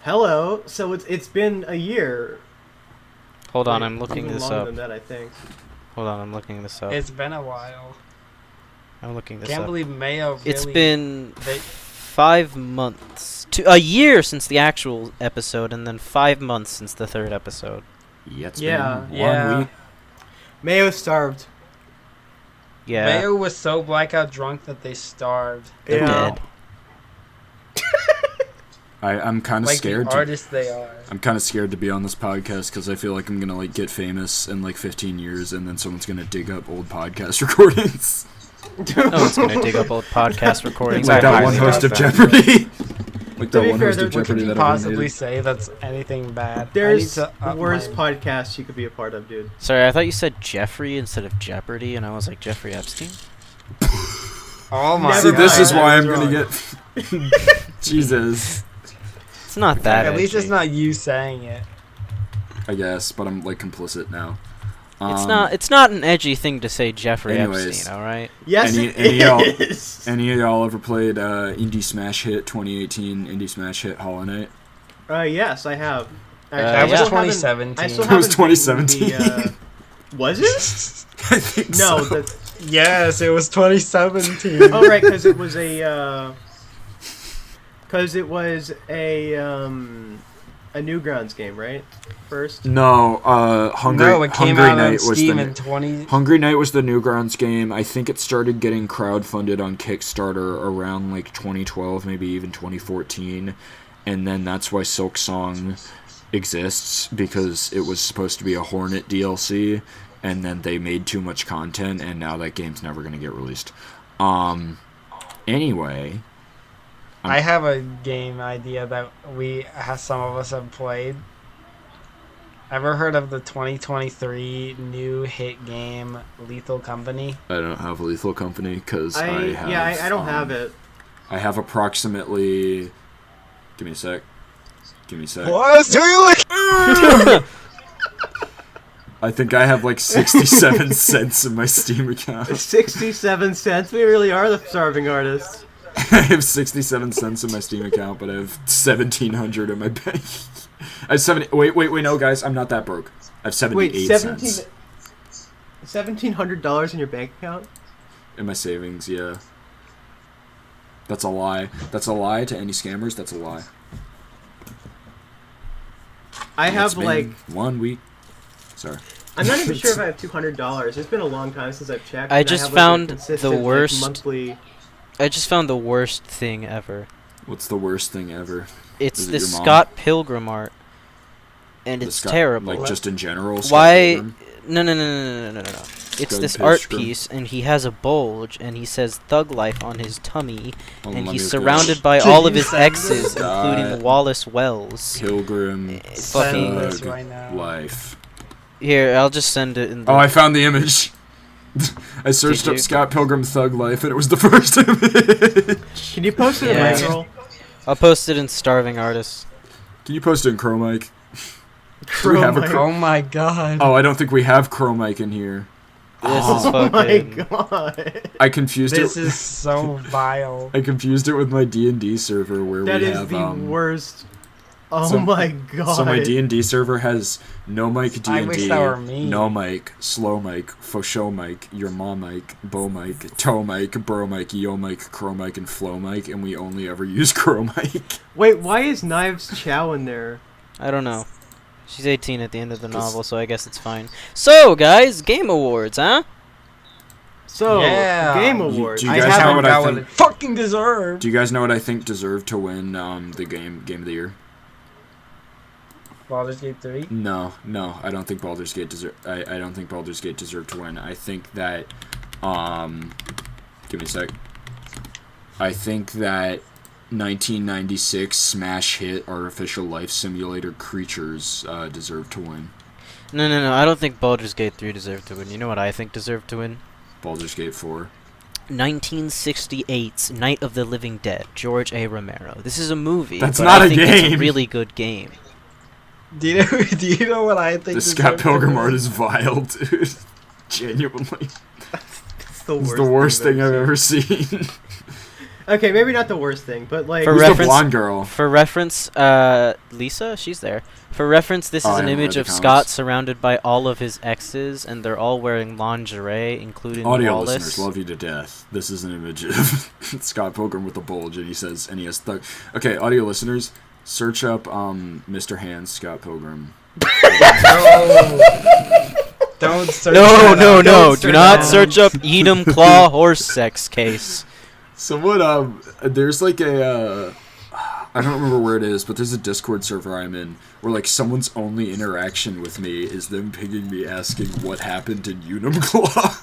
Hello. So it's been a year. Hold on, I'm looking this longer up. than that, I think. Hold on, I'm looking this up. It's been a while. I'm looking this Can't up. believe Mayo really... It's been 5 months. A year since the actual episode, and then 5 months since the third episode. Yeah, it's Yeah, been yeah. 1 week. Mayo starved. Yeah. Mayo was so blackout drunk that they starved. They're Yeah. dead. I'm kind of Like scared. the artists they are. I'm kind of scared to be on this podcast because I feel like I'm gonna like get famous in like 15 years, and then someone's gonna dig up old podcast recordings. No one's gonna dig up old podcast recordings. Like I that one highly host of doubt that. Jeopardy. Like To that be one fair, host of what could Jeopardy you that possibly everyone say that's anything bad? There's I need to the up worst my- podcast you could be a part of, dude. Sorry, I thought you said Jeffrey instead of Jeopardy, and I was like, Jeffrey Epstein? Oh my Never See, god. this is mind. why I I'm was gonna get. Jesus. It's not that At least edgy. it's not you saying it. I guess, but I'm like complicit now. It's not an edgy thing to say Jeffrey anyways. Epstein, alright? Yes, Any- it any y'all- is. Any of y'all ever played Indie Smash Hit 2018 Indie Smash Hit Hollow Knight? Yes, I have. That was yeah. 2017. I still That was haven't beaten 2017. Was it? I think No. so. Yes, it was 2017. Oh right, because it was a Newgrounds game, right? First. No, Hungry No, it came Hungry out on Night was Steam the in 20... Hungry Night was the Newgrounds game. I think it started getting crowdfunded on Kickstarter around like 2012, maybe even 2014, and then that's why Silk Song exists, because it was supposed to be a Hornet DLC, and then they made too much content, and now that game's never gonna get released. Anyway. I have a game idea that some of us have played. Ever heard of the 2023 new hit game Lethal Company? I don't have Lethal Company because I have. Yeah, I don't have it. I have approximately. Give me a sec. What? Who you like? I think I have like 67 cents in my Steam account. 67 cents. We really are the starving artists. I have 67 cents in my Steam account, but I have 1,700 in my bank. I have 70. Wait, no, guys, I'm not that broke. I have 78 cents $1,700 in your bank account? in my savings. Yeah, that's a lie. That's a lie to any scammers. That's a lie. I It's have been like 1 week. Sorry. I'm not even sure if I have $200. It's been a long time since I've checked. I and just have, found like, a the consistent, like, worst- monthly. I just found the worst thing ever. What's the worst thing ever? It's Is it this your mom? Scott Pilgrim art. And The it's Scott- terrible. Like just in general. Scott Why? Pilgrim? No. It's this art piece, and he has a bulge, and he says "Thug Life" on his tummy, Hold on, and let he's me look surrounded by all of his Jesus. exes, God. including Wallace Wells. Pilgrim Fucking- Send this Thug right now. Life. Here, I'll just send it in the... Oh, I found the image. I searched Did up you? Scott Pilgrim Thug Life, and it was the first image. Can you post it in Yeah. Rickroll? I'll post it in Starving Artists. Can you post it in Chromike? Do we have a Chromite. Oh my god. Oh, I don't think we have Chromike in here. This is Oh my fucking... god. I confused This it. is so vile. I confused it with my D&D server where That we is have the worst. Oh so- my god. So my D&D server has no mic D&D, I wish that were me. no mic, slow mic, faux show mic, your mom mic, bow mic, toe mic, bro mic, yo mic, crow mic, and flow mic, and we only ever use crow mic. Wait, why is Knives Chow in there? I don't know. She's 18 at the end of the novel, so I guess it's fine. So, guys, Game Awards, huh? So, Yeah. Game You- Awards. do you I guys know haven't what I got think- it fucking deserved. Do you guys know what I think deserved to win the game of the year? Baldur's Gate 3. No, I don't think Baldur's Gate I don't think Baldur's Gate deserved to win. I think that give me a sec. I think that 1996 smash hit Artificial Life Simulator Creatures deserved to win. No. I don't think Baldur's Gate 3 deserved to win. You know what I think deserved to win? Baldur's Gate 4. 1968's Night of the Living Dead, George A. Romero. This is a movie. That's but not I a think It's game. a really good game. Do you know what I think? The Scott deserved to Pilgrim win? art is vile, dude. Genuinely. It's the It's the worst thing I've ever seen. Okay, maybe not the worst thing, but like For Who's reference- the blonde girl? For reference, Lisa, she's there. For reference, this Oh, is I an haven't image read of the Scott comments. surrounded by all of his exes, and they're all wearing lingerie, including Audio Wallace. listeners love you to death. This is an image of Scott Pilgrim with a bulge, and he says, and he has thug. Okay, audio listeners, search up Mr. Hands Scott Pilgrim. Don't search No, that no, up. no! Don't Do search not that. search up Edom Claw horse sex case. Someone, there's like a, I don't remember where it is, but there's a Discord server I'm in where like someone's only interaction with me is them pinging me asking what happened in Unum Claw.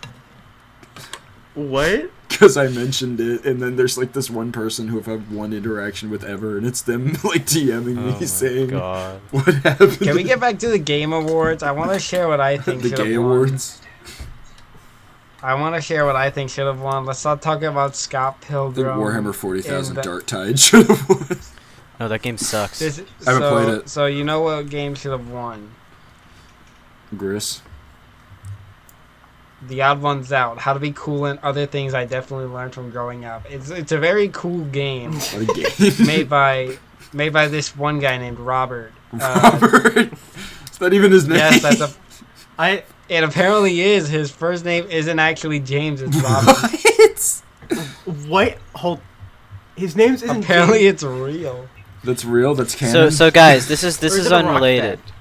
what? Because I mentioned it, and then there's like this one person who I've had one interaction with ever, and it's them like DMing Oh me my saying god. what happened. Can we get back to the Game Awards? I want to share what I think the should have gay won. awards? I want to share what I think should have won. Let's not talk about Scott I think Pilgrim. Warhammer 40,000 and the- Dark Tide should have won. No, that game sucks. This, I haven't so, played it. So you know what game should have won? Gris. The Odd Ones Out. How to be cool and other things I definitely learned from growing up. It's a very cool game What a game. made by this one guy named Robert. Robert. Is that even his name? Yes, that's a. I It apparently is. His first name isn't actually James. It's Robert. What? what? Hold. His name's isn't. apparently, James. it's real. That's real? That's canon? So guys, this is Or is is it a rock unrelated. band?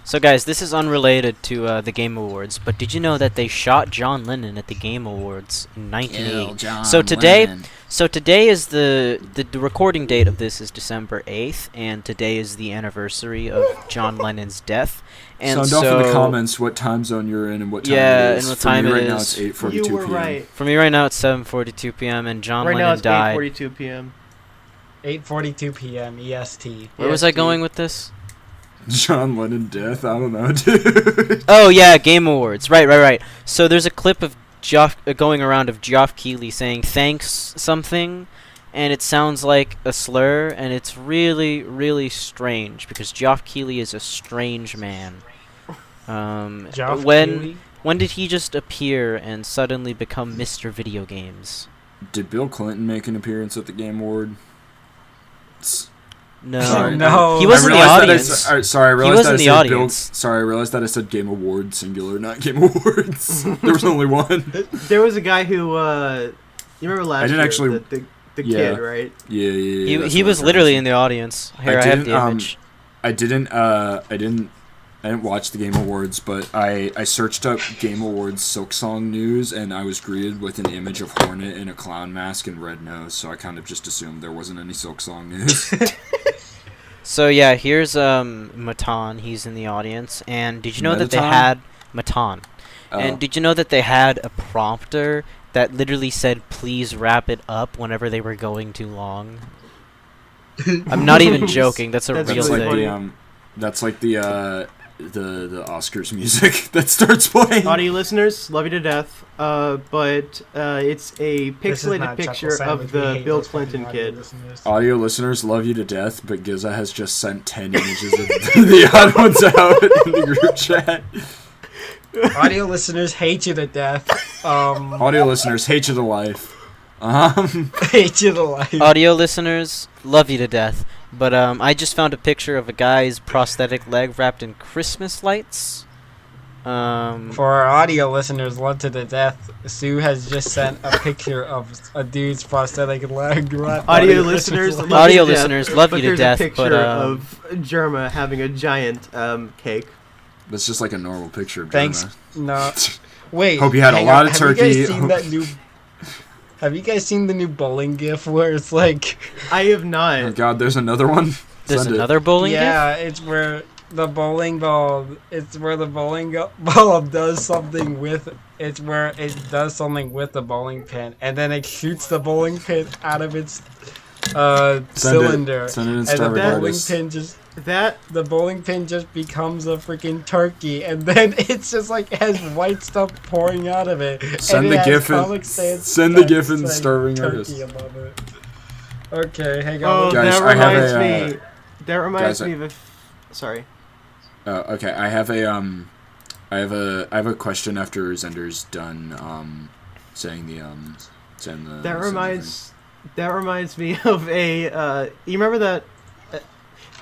So guys, this is unrelated to the Game Awards, but did you know that they shot John Lennon at the Game Awards in 1980? So today is the recording date of this is December 8th, and today is the anniversary of John Lennon's death. And Sound off in the comments what time zone you're in and what time Yeah, it is. and what For me time it right now is. it's 8:42 You were p.m. right. for me right now it's 7:42 p.m. and John Right now Lennon it's died. 8:42 p.m. 8:42 p.m. EST. Where was I EST. going with this? John Lennon death? I don't know, dude. Oh yeah, Game Awards. Right. So there's a clip of going around of Geoff Keighley saying thanks something, and it sounds like a slur, and it's really, really strange because Geoff Keighley is a strange man. Geoff when Keighley? when did he just appear and suddenly become Mr. Video Games? Did Bill Clinton make an appearance at the Game Award? No, Sorry, No. he was in the audience. Sorry, I He realized was that in I the said audience. Sorry, I realized that I said Game Award singular, not Game Awards. There was only one. There was a guy who. You remember last didn't year? actually- The Yeah. kid, right? Yeah. He that's he what was I literally referenced. in the audience. Here, I have the didn't, image. I didn't watch the Game Awards, but I searched up Game Awards Silk Song news, and I was greeted with an image of Hornet in a clown mask and red nose, so I kind of just assumed there wasn't any Silk Song news. So yeah, here's Matan. He's in the audience, and did you know that they Metaton? had Matan? Oh. And did you know that they had a prompter that literally said, "Please wrap it up" whenever they were going too long? I'm not even joking. That's a That's real That's really like thing. funny. that's like the Oscars music that starts playing. Audio listeners, love you to death. But it's a This is pixelated not picture Chuckle Sandwich. of We the hate Bill those fucking Clinton audio kid. listeners. Audio listeners love you to death, but Giza has just sent 10 images of the odd ones out in the group chat. Audio listeners hate you to death. Audio listeners hate you to life. Hate you to life. Audio listeners, love you to death. But I just found a picture of a guy's prosthetic leg wrapped in Christmas lights. For our audio listeners, love to the death, Sue has just sent a picture of a dude's prosthetic leg. Audio listeners, love Audio you to death, listeners, love but you to there's death, a picture but, of Germa having a giant cake. That's just like a normal picture of Thanks. Jonah. No. Wait. Hope you had a hang lot on, of have turkey. You guys seen that new? Have you guys seen the new bowling GIF where it's like? I have Oh not. god, there's another one. There's Send it. another bowling Yeah, it's where the bowling ball. It's where the ball does something with. It's where it does something with the bowling pin, and then it shoots the bowling pin out of its cylinder, Send it in and the Starboard bowling Artists. pin just. That The bowling pin just becomes a freaking turkey, and then it's just like has white stuff pouring out of it. Send and the it has GIF in- Comic Sans send the text GIF in saying Starving turkey Artists. above it. Okay, hang oh, on. Guys, that I have reminds a, me. That reminds guys, me of a. Sorry. Okay, I have a question after Zender's done saying the That reminds That reminds me of a. You remember that?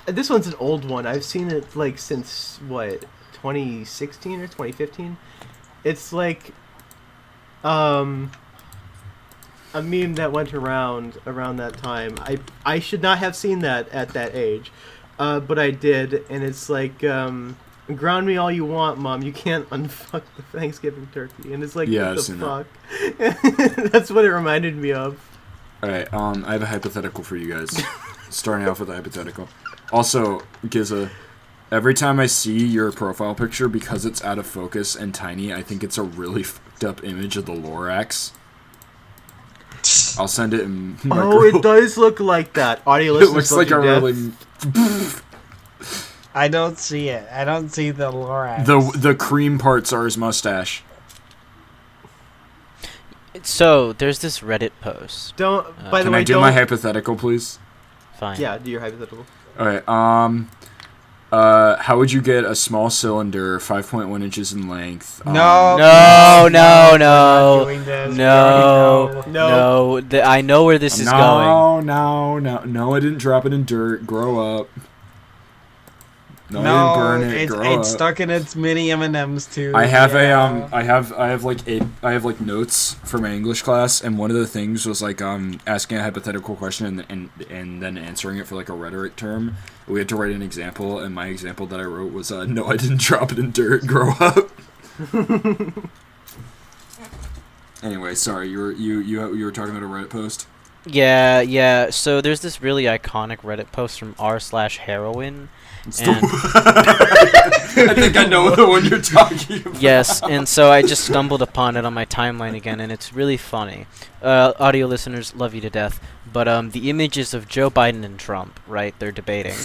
This one's an old one. I've seen it like since what 2016 or 2015. It's like a meme that went around that time. I should not have seen that at that age, but I did, and it's like ground me all you want, Mom. You can't unfuck the Thanksgiving turkey, and it's like Yeah, what I've the seen fuck. That's what it reminded me of. All right, I have a hypothetical for you guys. Starting off with a hypothetical. Also, Giza, every time I see your profile picture, because it's out of focus and tiny, I think it's a really fucked up image of the Lorax. I'll send it in. It does look like that. Audio It listeners looks love like you a to really I don't see it. I don't see the Lorax. the cream parts are his mustache. So there's this Reddit post. Don't. By the Can way, I do don't. my hypothetical, please? Fine. Yeah, do your hypothetical. All right. How would you get a small cylinder, 5.1 inches in length? No. No, no, We're not no, doing this. no, No. no. I know where this is going. No, I didn't drop it in dirt. Grow up. No, I didn't burn it. it's Grow up. stuck in its mini M&Ms too. I have yeah. I have like notes for my English class, and one of the things was like asking a hypothetical question and then answering it for like a rhetoric term. We had to write an example, and my example that I wrote was no, I didn't drop it in dirt. Grow up. Anyway, sorry, you were talking about a Reddit post. Yeah. So there's this really iconic Reddit post from r/heroin. And I think I know the one you're talking about. yes, and so I just stumbled upon it on my timeline again, and it's really funny. Audio listeners love you to death, but the images of Joe Biden and Trump, right? They're debating,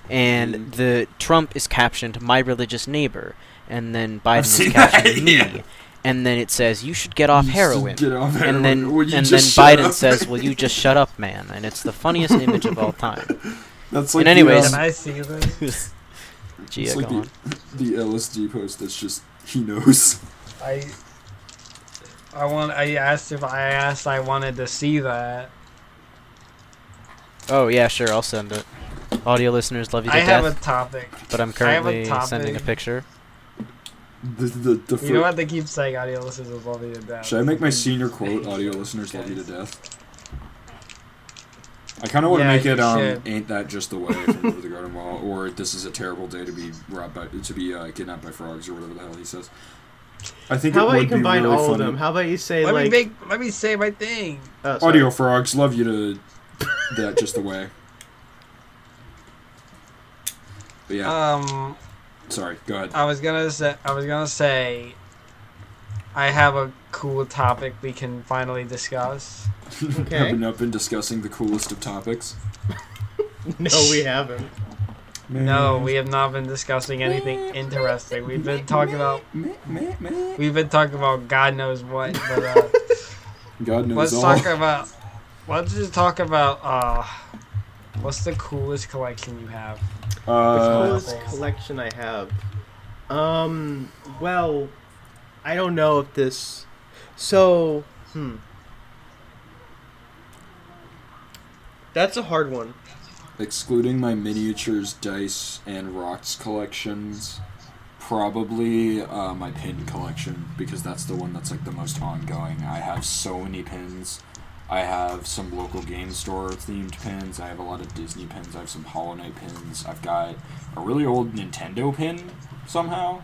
and the Trump is captioned "My religious neighbor," and then Biden is captioned "Me." Yeah. And then it says, "You should get off heroin." Get off heroin. And then Will you and then just shut Biden up? says, "Will you just shut up, man?" And it's the funniest image of all time. That's like And anyways- Can I see this? Gia, it's like go on. the LSD post that's just he knows. I asked I wanted to see that. Oh yeah, sure, I'll send it. Audio listeners love you to I have death, a topic. but I'm I have a currently topic. sending a picture. The You know what they keep saying? Audio listeners love you to death. Should I make my senior quote? Audio listeners love you to death. I kind of want to Yeah, make it you should. ain't that just the way from Over the Garden Wall, or this is a terrible day to be kidnapped by frogs, or whatever the hell he says. I think How it about would you combine be really all of funny. them? How about you say Let like? me say my thing. Oh, sorry. Audio frogs love you to that just the way. But yeah, sorry. Go ahead. I was gonna say I have a cool topic we can finally discuss. Okay. Have not been discussing the coolest of topics. No, we haven't. No, we have not been discussing anything interesting. We've been talking about God knows what, but God knows let's all. just talk about what's the coolest collection you have? The coolest collection I have. Well, I don't know if this. So, That's a hard one. Excluding my miniatures, dice, and rocks collections, probably my pin collection, because that's the one that's like the most ongoing. I have so many pins. I have some local game store themed pins. I have a lot of Disney pins. I have some Hollow Knight pins. I've got a really old Nintendo pin somehow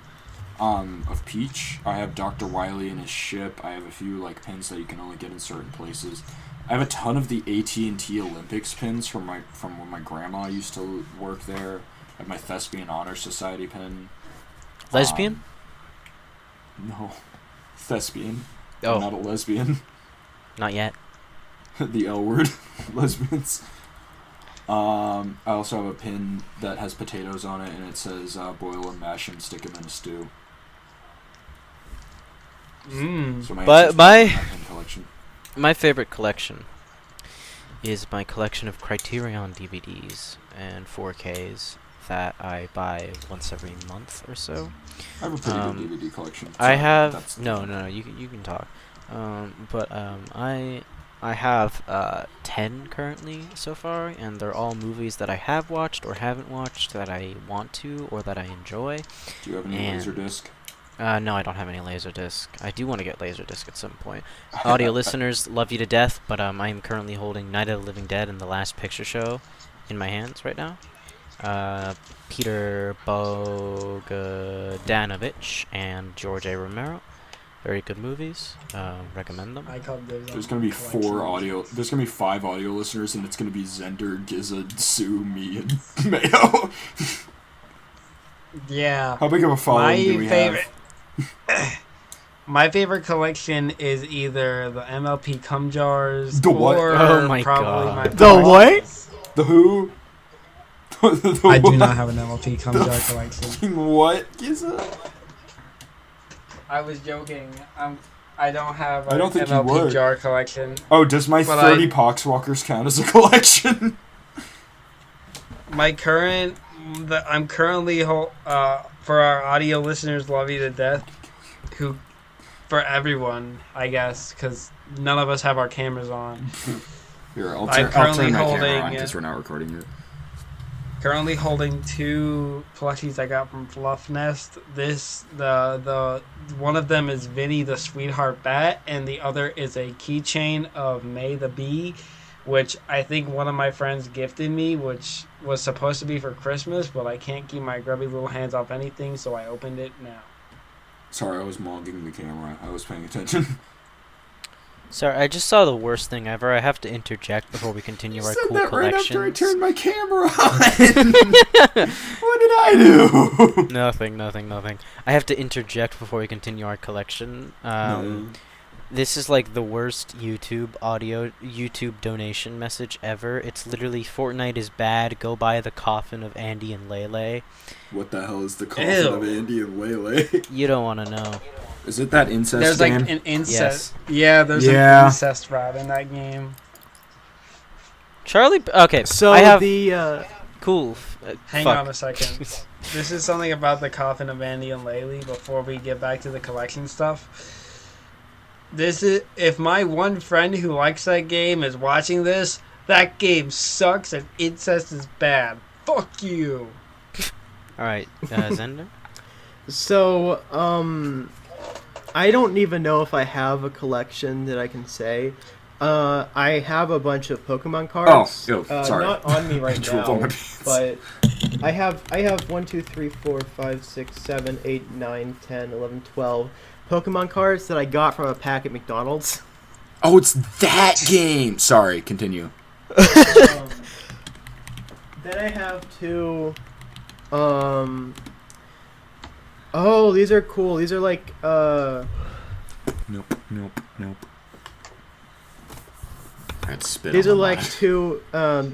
of Peach. I have Dr. Wily and his ship. I have a few like pins that you can only get in certain places. I have a ton of the AT&T Olympics pins from when my grandma used to work there. I have my Thespian Honor Society pin. Lesbian? No. Thespian. Oh. I'm not a lesbian. Not yet. The L word. Lesbians. I also have a pin that has potatoes on it, and it says boil and mash and stick them in a stew. So But my pin collection. My favorite collection is my collection of Criterion DVDs and 4Ks that I buy once every month or so. I have a pretty good DVD collection. I have that's- no. You can talk. I I have 10 currently so far, and they're all movies that I have watched or haven't watched, that I want to or that I enjoy. Do you have any Laserdisc? No, I don't have any Laserdisc. I do want to get Laserdisc at some point. Audio listeners, love you to death, but I am currently holding Night of the Living Dead and The Last Picture Show in my hands right now. Peter Bogdanovich and George A. Romero. Very good movies. Recommend them. There's gonna be 5 audio listeners, and it's gonna be Xender, Gizzard, Sue, me, and Mayo. Yeah. How big of a following do we have? My favorite collection is either the MLP cum jars, The what? or Oh my probably God. my The what? The who? I do not have an MLP cum jar collection. What, Gizzard? I was joking. I don't have I don't think you MLP would. jar collection. Oh, does my But 30 Poxwalkers count as a collection? My current, I'm currently for our audio listeners, love you to death. For everyone, I guess, because none of us have our cameras on. Here, I'll I'm turn currently my camera holding, on because we're not recording it. Currently holding 2 plushies I got from Fluff Nest. The one of them is Vinny the Sweetheart Bat, and the other is a keychain of May the Bee, which I think one of my friends gifted me, which was supposed to be for Christmas, but I can't keep my grubby little hands off anything, so I opened it now. Sorry, I was mogging the camera. I was paying attention. Sorry, I just saw the worst thing ever. I have to interject before we continue our cool collections. Right after I turned my camera on. What did I do? Nothing. I have to interject before we continue our collection. This is like the worst YouTube donation message ever. It's literally Fortnite is bad. Go buy the coffin of Andy and Lele. What the hell is the coffin of Andy and Lele? You don't want to know. Is it that incest There's game? like an incest. Yes. Yeah, there's an incest route in that game. Charlie. Okay. So I have the cool. Hang fuck. on a second. This is something about the coffin of Andy and Laylee before we get back to the collection stuff. This is if my one friend who likes that game is watching this, that game sucks and incest is bad. Fuck you. All right, Xender. So, I don't even know if I have a collection that I can say. I have a bunch of Pokemon cards. Sorry. Not on me right Drooled on now, my pants. but I have 1, 2, 3, 4, 5, 6, 7, 8, 9, 10, 11, 12 Pokemon cards that I got from a pack at McDonald's. Oh, it's that game! Sorry, continue. Then I have 2. Oh, these are cool. These are like Nope. I'd spit These on are like that. 2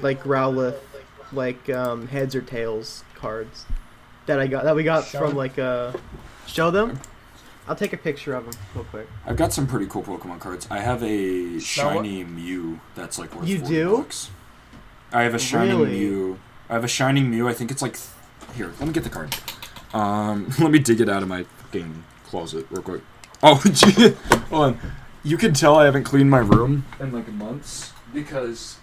like Growlithe heads or tails cards that we got from like show them. I'll take a picture of them real quick. I've got some pretty cool Pokemon cards. I have a shiny Mew that's like worth You $40. do? I have a shiny Really? Mew. I have a shiny Mew. I think it's like here. Let me get the card. Let me dig it out of my fucking closet real quick. Oh, gee, hold on. You can tell I haven't cleaned my room in like months because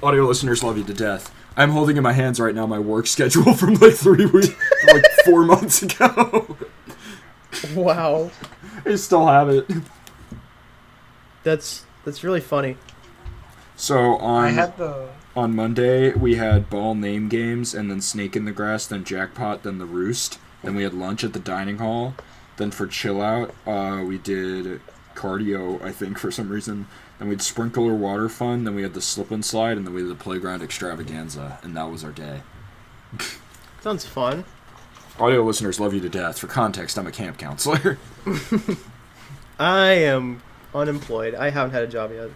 audio listeners love you to death. I'm holding in my hands right now my work schedule from like 3 weeks, like 4 months ago. Wow, I still have it. that's really funny. So I had the. on Monday we had ball name games, and then Snake in the Grass, then Jackpot, then the Roost. Then we had lunch at the dining hall. Then for chill out, we did cardio, I think, for some reason. Then we had sprinkler water fun. Then we had the slip and slide, and then we had the playground extravaganza, and that was our day. Sounds fun. Audio listeners love you to death. For context, I'm a camp counselor. I am unemployed. I haven't had a job yet,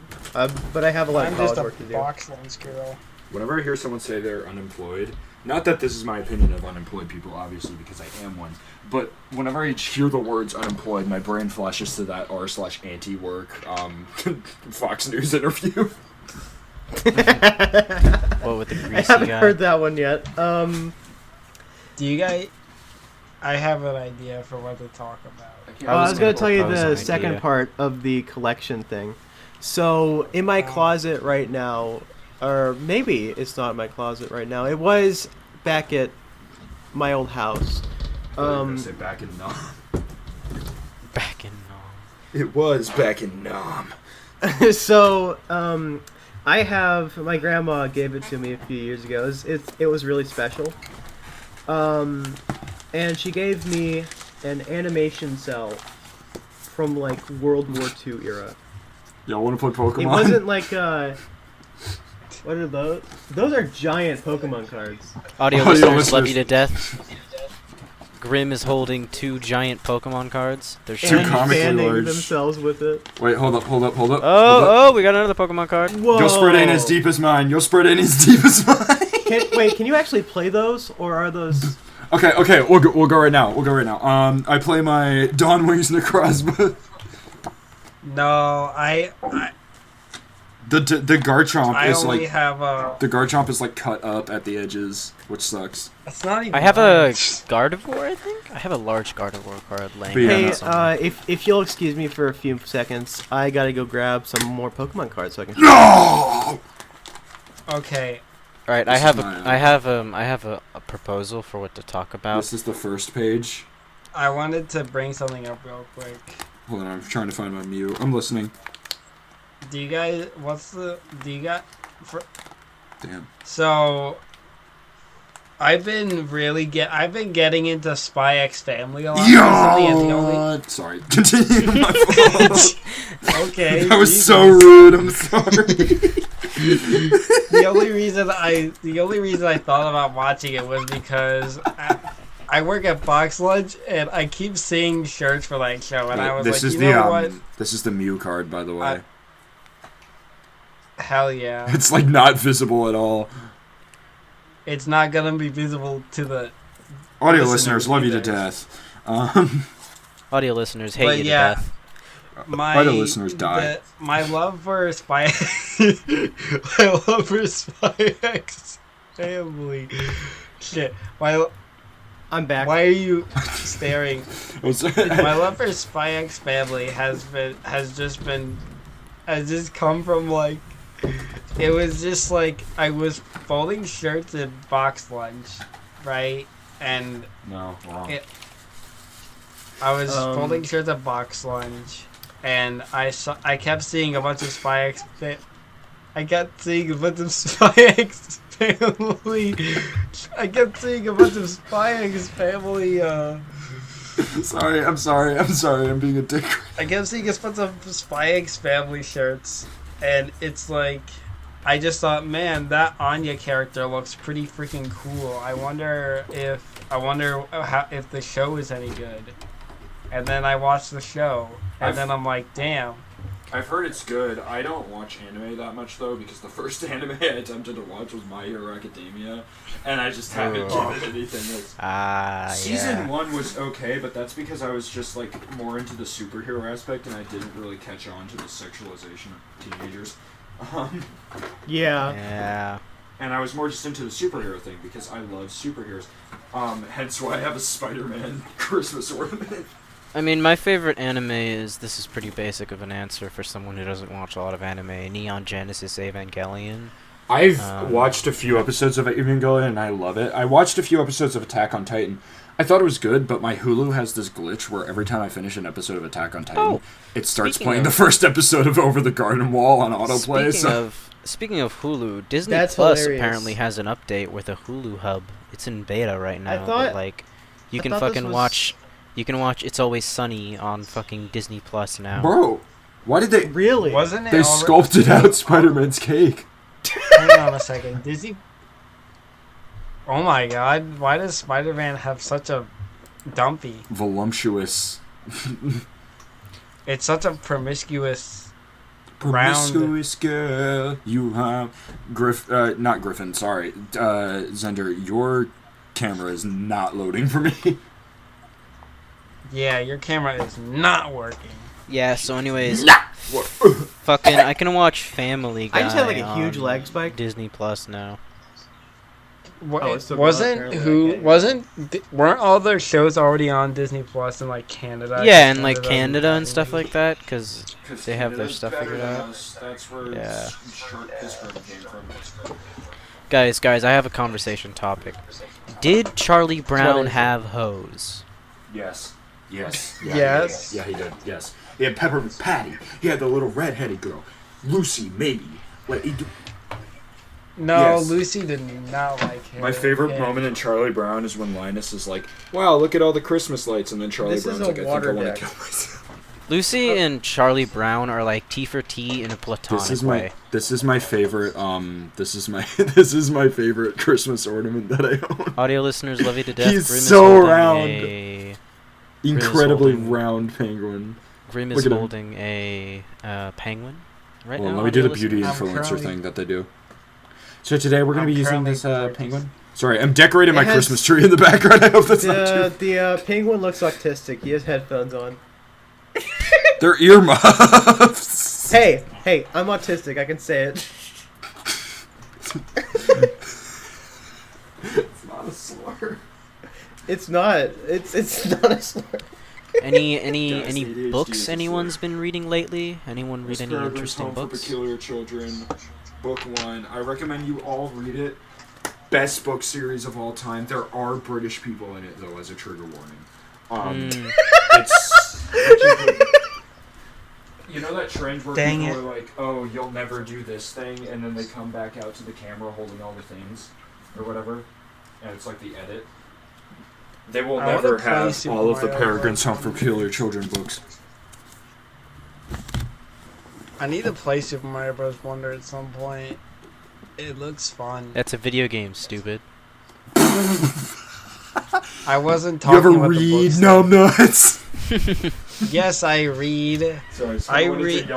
but I have a lot I'm of just college a work to do. box lunch girl. Whenever I hear someone say they're unemployed, not that this is my opinion of unemployed people, obviously, because I am one, but whenever I hear the words unemployed, my brain flashes to that r/anti-work Fox News interview. What with the greasy I haven't guy? heard that one yet. Do you guys? I have an idea for what to talk about. I I was going to tell you propose the an second idea. part of the collection thing. So, in my closet right now, or maybe it's not in my closet right now, it was back at my old house. Back in Nam. Back in It was back in Nam. So, I have, my grandma gave it to me a few years ago. It was really special. And she gave me an animation cell from like World War II era. Y'all want to play Pokemon? It wasn't like what are those? Those are giant Pokemon cards. Audio Audio listeners love listeners. you to death. Grim is holding 2 giant Pokemon cards. They're Two shiny. And comically fanning large. themselves with it. Wait, hold up. Oh, we got another Pokemon card. Whoa! Your spread ain't as deep as mine. Your spread ain't as deep as mine. Wait, can you actually play those, or are those? Okay, we'll go right now. I play my Dawn Wings Necrozma. No, The Garchomp I is only like have a. the Garchomp is like cut up at the edges, which sucks. It's not even. I have a mine. Gardevoir, I think? I have a large Gardevoir card laying But yeah, around Hey, somewhere. if you'll excuse me for a few seconds, I gotta go grab some more Pokemon cards so I can. No. Okay. Alright, this I is have mine. I have a proposal for what to talk about. This is the first page. I wanted to bring something up real quick. Hold on, I'm trying to find my Mew. I'm listening. Do you guys? Do you got? Damn. So. I've been getting into Spy X Family a lot recently, and the only. Sorry. Continue. My fault. Okay. That was Jesus. so rude. I'm sorry. The only reason I thought about watching it was because I work at Box Lunch and I keep seeing shirts for that show, and I was this like, is you the know what? this is the Mew card, by the way. Hell yeah! It's like not visible at all. It's not gonna be visible to the Audio listeners listeners, love you to either. death. Audio listeners hate But you yeah. to death. Audio listeners die. My love for Spy X Family. Shit. I'm back. Why are you staring? I'm sorry. My love for Spy X Family has just come from like it was just like I was folding shirts at Box Lunch, right? And No, wrong. I was Um, folding shirts at Box Lunch, and I kept seeing a bunch of Spy X. I kept seeing a bunch of Spy X Family. I kept seeing a bunch of Spy X Family. Sorry, I'm sorry, I'm being a dick. I kept seeing a bunch of Spy X Family shirts, and it's like, I just thought, man, that Anya character looks pretty freaking cool. I wonder if the show is any good. And then I watched the show, and then I'm like, damn. I've heard it's good. I don't watch anime that much though, because the first anime I attempted to watch was My Hero Academia, and I just haven't Oh. given anything else. Season Season 1 was okay, but that's because I was just like more into the superhero aspect, and I didn't really catch on to the sexualization of teenagers. Yeah. Yeah. And I was more just into the superhero thing because I love superheroes. Hence why I have a Spider-Man Christmas ornament. I mean, my favorite anime this is pretty basic of an answer for someone who doesn't watch a lot of anime, Neon Genesis Evangelion. I've watched a few episodes of Evangelion and I love it. I watched a few episodes of Attack on Titan. I thought it was good, but my Hulu has this glitch where every time I finish an episode of Attack on Titan, it starts speaking playing of- the first episode of Over the Garden Wall on autoplay. Speaking of Hulu, Disney That's Plus hilarious. apparently has an update with a Hulu hub. It's in beta right now. thought- but like, you I can thought this fucking was- watch. You can watch It's Always Sunny on fucking Disney Plus now. Bro, why did they... Really? Wasn't it They already- sculpted out Spider-Man's cake. Hang on a second. Disney. Oh my god! Why does Spider-Man have such a dumpy? Voluptuous. It's such a promiscuous. Round. Promiscuous girl, you have... not Griffin, sorry. Xender, your camera is not loading for me. Yeah, your camera is not working. Yeah. So, anyways, fucking, I can watch Family Guy. I just had like a huge on lag spike. Disney Plus now. Oh, it's still going on, apparently. Weren't all their shows already on Disney Plus in like Canada? Yeah, and like Canada and stuff like that, because they have their stuff figured out. That's where Yeah. Pittsburgh came from. Guys, I have a conversation topic. Did Charlie Brown have hoes? Yes. Yes. Yes. Yeah, he did. Yes. He had Peppermint Patty. He had the little red-headed girl. Lucy, maybe. No, Yes. Lucy did not like him. My favorite moment in Charlie Brown is when Linus is like, "Wow, look at all the Christmas lights," and then Charlie This is Brown's a like, "I think I water want to deck. kill myself." Lucy and Charlie Brown are like T for T in a platonic way. This is my favorite. This is my favorite Christmas ornament that I own. Audio listeners love you to death. He's Grim is so holding round. a- Incredibly holding- round penguin. Grim Look is at him. holding a penguin right Well, now. let me do the audio beauty listeners. I'm influencer currently- thing that they do. So today we're going to I'm be using currently this purchasing- penguin. Sorry, I'm decorating my It has- Christmas tree in the background. I hope that's not too... The penguin looks autistic. He has headphones on. They're earmuffs. Hey, I'm autistic. I can say it. It's not a slur. It's not. It's not a slur. Any Guys, the ADHD books is a anyone's slur. been reading lately? Anyone read any Asparagus interesting Home for books? Peculiar Children, Book 1. I recommend you all read it. Best book series of all time. There are British people in it, though, as a trigger warning. It's... You know that trend where Dang people it. are like, "Oh, you'll never do this thing," and then they come back out to the camera holding all the things, or whatever, and it's like the edit. They will I wanna never play have Super all of the Mario Peregrine's Bros. Home for Peculiar Children books. I need to play Super Mario Bros. Wonder at some point. It looks fun. That's a video game, stupid. I wasn't You talking ever about the read books. Numb Nuts? Yes, I read. Sorry, I read.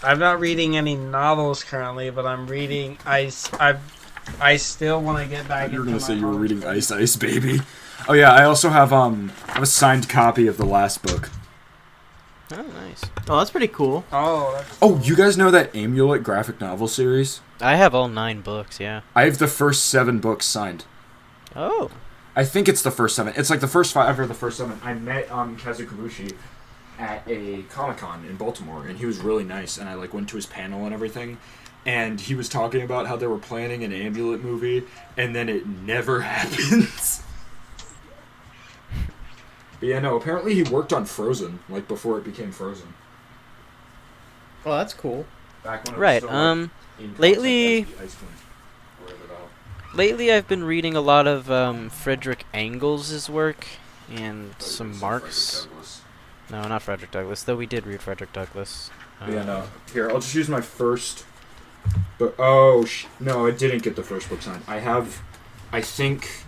I'm not reading any novels currently, but I'm reading. I still want to get back. You were into gonna say my you were hobby. reading Ice Ice Baby. Oh yeah, I also have a signed copy of the last book. Oh, nice. Oh, that's pretty cool. Oh, that's Oh, you guys know that Amulet graphic novel series? I have all 9 books, yeah. I have the first 7 books signed. Oh. I think it's the first 7. It's like the first 5 or the first 7. I met Kazu Kabushi at a Comic-Con in Baltimore, and he was really nice, and I like went to his panel and everything, and he was talking about how they were planning an Amulet movie, and then it never happens. But yeah, no, apparently he worked on Frozen, like before it became Frozen. Oh, that's cool. Back when it was Right, still, like, in lately- concept as the Ice Queen. Whatever the hell. Lately I've been reading a lot of Frederick Engels' work and some Marx. Frederick Douglass. No, not Frederick Douglass, though we did read Frederick Douglass. But yeah, no. Here, I'll just use my first. But no, I didn't get the first book signed. I have, I think,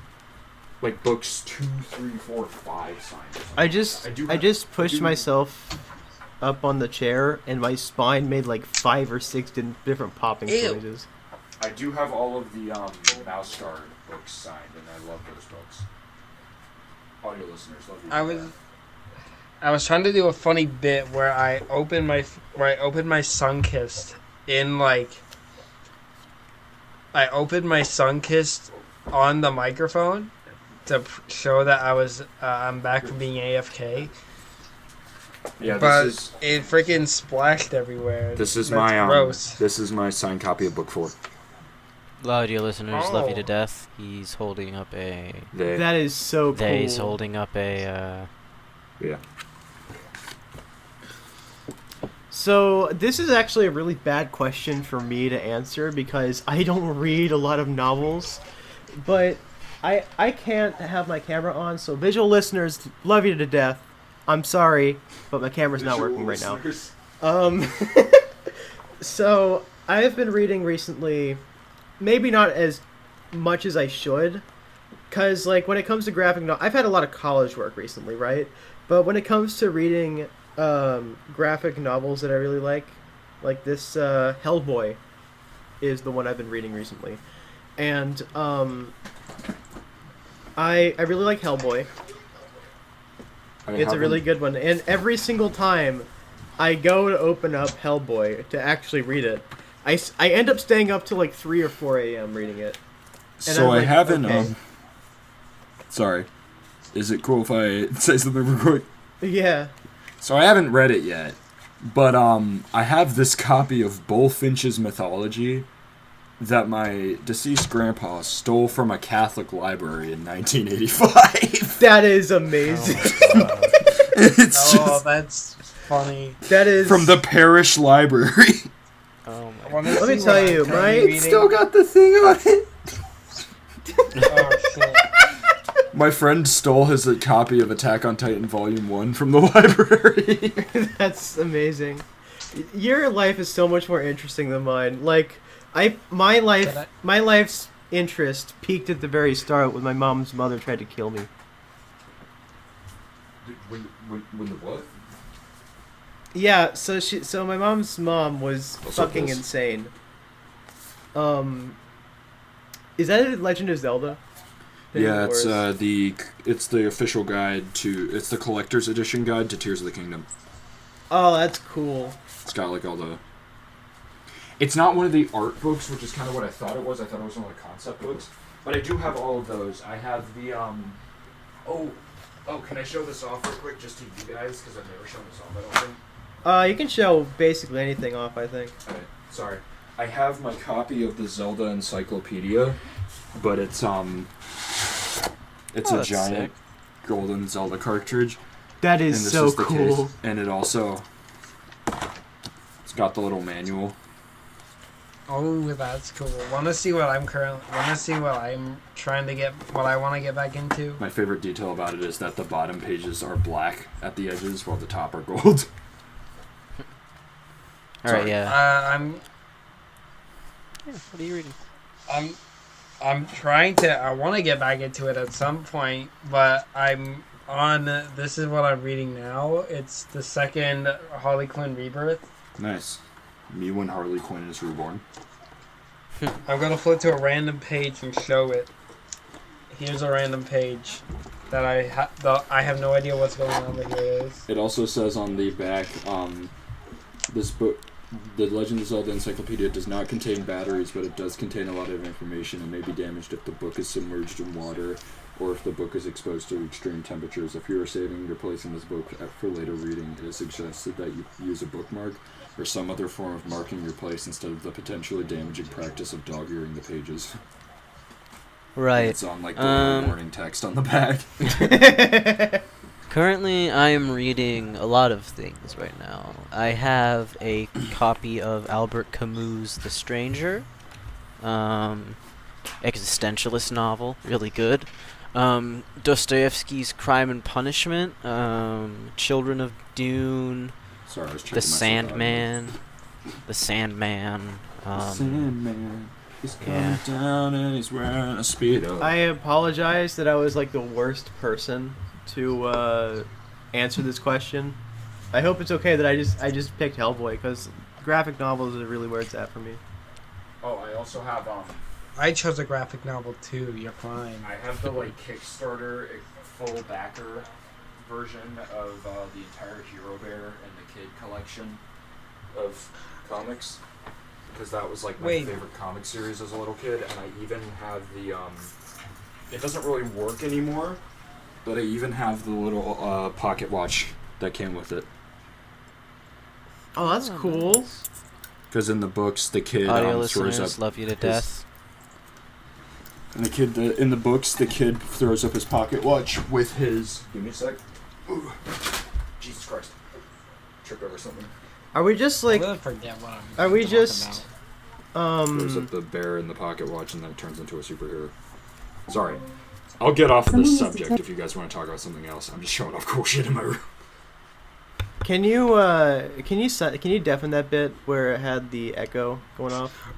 like books 2, 3, 4, 5 signed. or something I like just that. I just pushed do- myself up on the chair, and my spine made like 5 or 6 different popping Ew. noises. I do have all of the Mouse Guard books signed, and I love those books. Audio listeners, love you. I was trying to do a funny bit where I opened my Sunkist in like. I opened my Sunkist on the microphone to show that I'm back from being AFK. Yeah, But this is it freaking splashed everywhere. this is That's my gross. this is my signed copy of book 4. Audio listeners love you to Oh. death. He's holding up a... That is so cool. He's holding up a... Yeah. So this is actually a really bad question for me to answer because I don't read a lot of novels, but I can't have my camera on. So visual listeners, love you to death. I'm sorry, but my camera's not working right now. So I have been reading recently, maybe not as much as I should, because like when it comes to graphic novel, I've had a lot of college work recently, right? But when it comes to reading graphic novels that I really like this Hellboy is the one I've been reading recently, and I really like Hellboy. It's a really good one, and every single time I go to open up Hellboy to actually read it, I end up staying up till like 3 or 4 a.m. reading it. And So I'm I like, haven't. okay. Sorry. Is it cool if I say something real quick? Yeah. So I haven't read it yet, but I have this copy of Bullfinch's Mythology that my deceased grandpa stole from a Catholic library in 1985. That is amazing. It's just that's funny. That is from the parish library. Oh my. Let me tell you, It's still got the thing on it. Oh shit. My friend stole his copy of Attack on Titan Volume 1 from the library. That's amazing. Your life is so much more interesting than mine. Like, my life's interest peaked at the very start when my mom's mother tried to kill me. When the what? Yeah, so my mom's mom was Also fucking this. insane. Is that a Legend of Zelda? Yeah, Or it's is- it's the official guide to it's the collector's edition guide to Tears of the Kingdom. Oh, that's cool. It's got like all the. It's not one of the art books, which is kind of what I thought it was. I thought it was one of the concept books, but I do have all of those. I have the Oh, can I show this off real quick just to you guys because I've never shown this off. I don't think. You can show basically anything off, I think. Alright, sorry. I have my copy of the Zelda Encyclopedia, but it's Oh, a that's giant golden Zelda cartridge. That And is this so is the cool. case. And it's got the little manual. Oh, that's cool. Want to see what I'm trying to get, what I want to get back into? My favorite detail about it is that the bottom pages are black at the edges while the top are gold. Alright, yeah. I'm Yeah, what are you reading? I'm trying to. I want to get back into it at some point, but I'm on. This is what I'm reading now. It's the second Harley Quinn Rebirth. Nice. Me when Harley Quinn is reborn. I'm gonna flip to a random page and show it. Here's a random page that I have no idea what's going on, but here it is. It also says on the back, this book, the Legend of Zelda Encyclopedia does not contain batteries, but it does contain a lot of information and may be damaged if the book is submerged in water or if the book is exposed to extreme temperatures. If you are saving or placing this book for later reading, it is suggested that you use a bookmark or some other form of marking your place instead of the potentially damaging practice of dog-earing the pages. Right. It's on like the little warning text on the back. Currently, I am reading a lot of things right now. I have a copy of Albert Camus' The Stranger, existentialist novel, really good. Dostoevsky's Crime and Punishment, Children of Dune, Sorry, I was checking The myself Sandman, The Sandman. Sandman. He's coming yeah. down and he's wearing a Speedo. I apologize that I was like the worst person to answer this question. I hope it's okay that I just picked Hellboy because graphic novels are really where it's at for me. Oh, I also have I chose a graphic novel too. You're fine. I have the like Kickstarter full backer version of the entire Hero Bear and the Kid collection of comics because that was like my favorite comic series as a little kid, and I even have the it doesn't really work anymore, but I even have the little pocket watch that came with it. Oh, that's cool. Because in the books, the kid Audio throws listeners, up love you to death. And in the books, the kid throws up his pocket watch with his. Give me a sec. Ooh. Jesus Christ! Tripped over something. Are we just I'm like? gonna forget what I'm Are we talking just? Throws up the bear in the pocket watch and then turns into a superhero. Sorry, I'll get off of this subject if you guys want to talk about something else. I'm just showing off cool shit in my room. Can you deafen that bit where it had the echo going off?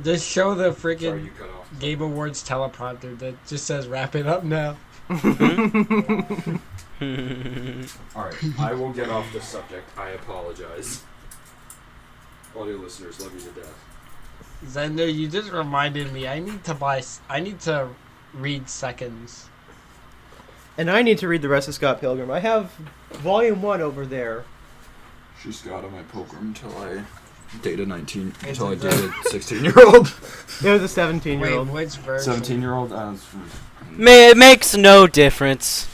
Just show the Sorry, freaking you cut off. Game Awards teleprompter that just says "Wrap it up now." Alright, I will get off this subject. I apologize. Audio listeners, love you to death. Xender, you just reminded me. I need to read Seconds. And I need to read the rest of Scott Pilgrim. I have volume 1 over there. She's got on my pilgrim till I date a 19 It's until I a dated a 16-year-old. It was a 17-year-old. Wait, which version? 17-year-old. It makes no difference.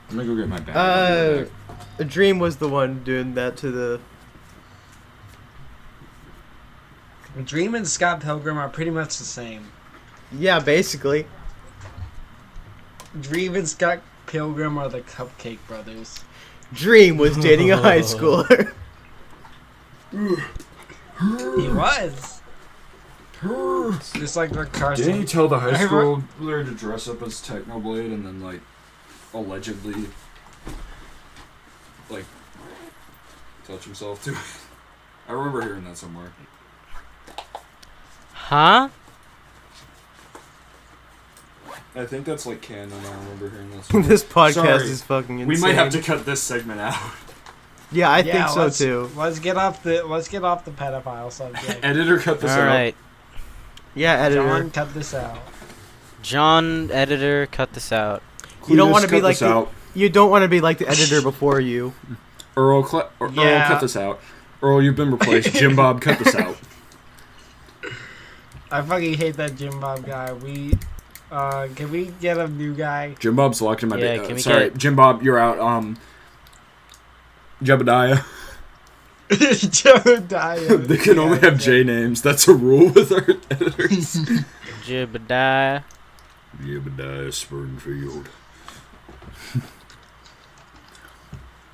I'm gonna go get my bag. I'll be right back. Dream was the one doing that to the. Dream and Scott Pilgrim are pretty much the same. Yeah, basically. Dream and Scott Pilgrim are the Cupcake Brothers. Dream was dating a high schooler. He was. Just like the Carson. Didn't he tell the high schooler to dress up as Technoblade and then, like, allegedly, like, touch himself to it? I remember hearing that somewhere. Huh? I think that's, like, canon. I remember hearing that somewhere. This podcast Sorry. is fucking insane. We might have to cut this segment out. Yeah, I think so too. Let's get off the pedophile subject. Editor, cut this out. Alright. Yeah, editor. John, cut this out. John, editor, cut this out. You don't want to cut be like this out. you don't want to be like the editor before you. Earl, cut this out. Earl, you've been replaced. Jim Bob, cut this out. I fucking hate that Jim Bob guy. Can we get a new guy? Jim Bob's locked in my Yeah, can we sorry, get- Jim Bob, you're out. Jebediah. Jebediah. They can only have J names. That's a rule with our editors. Jebediah. Jebediah Spurnfield.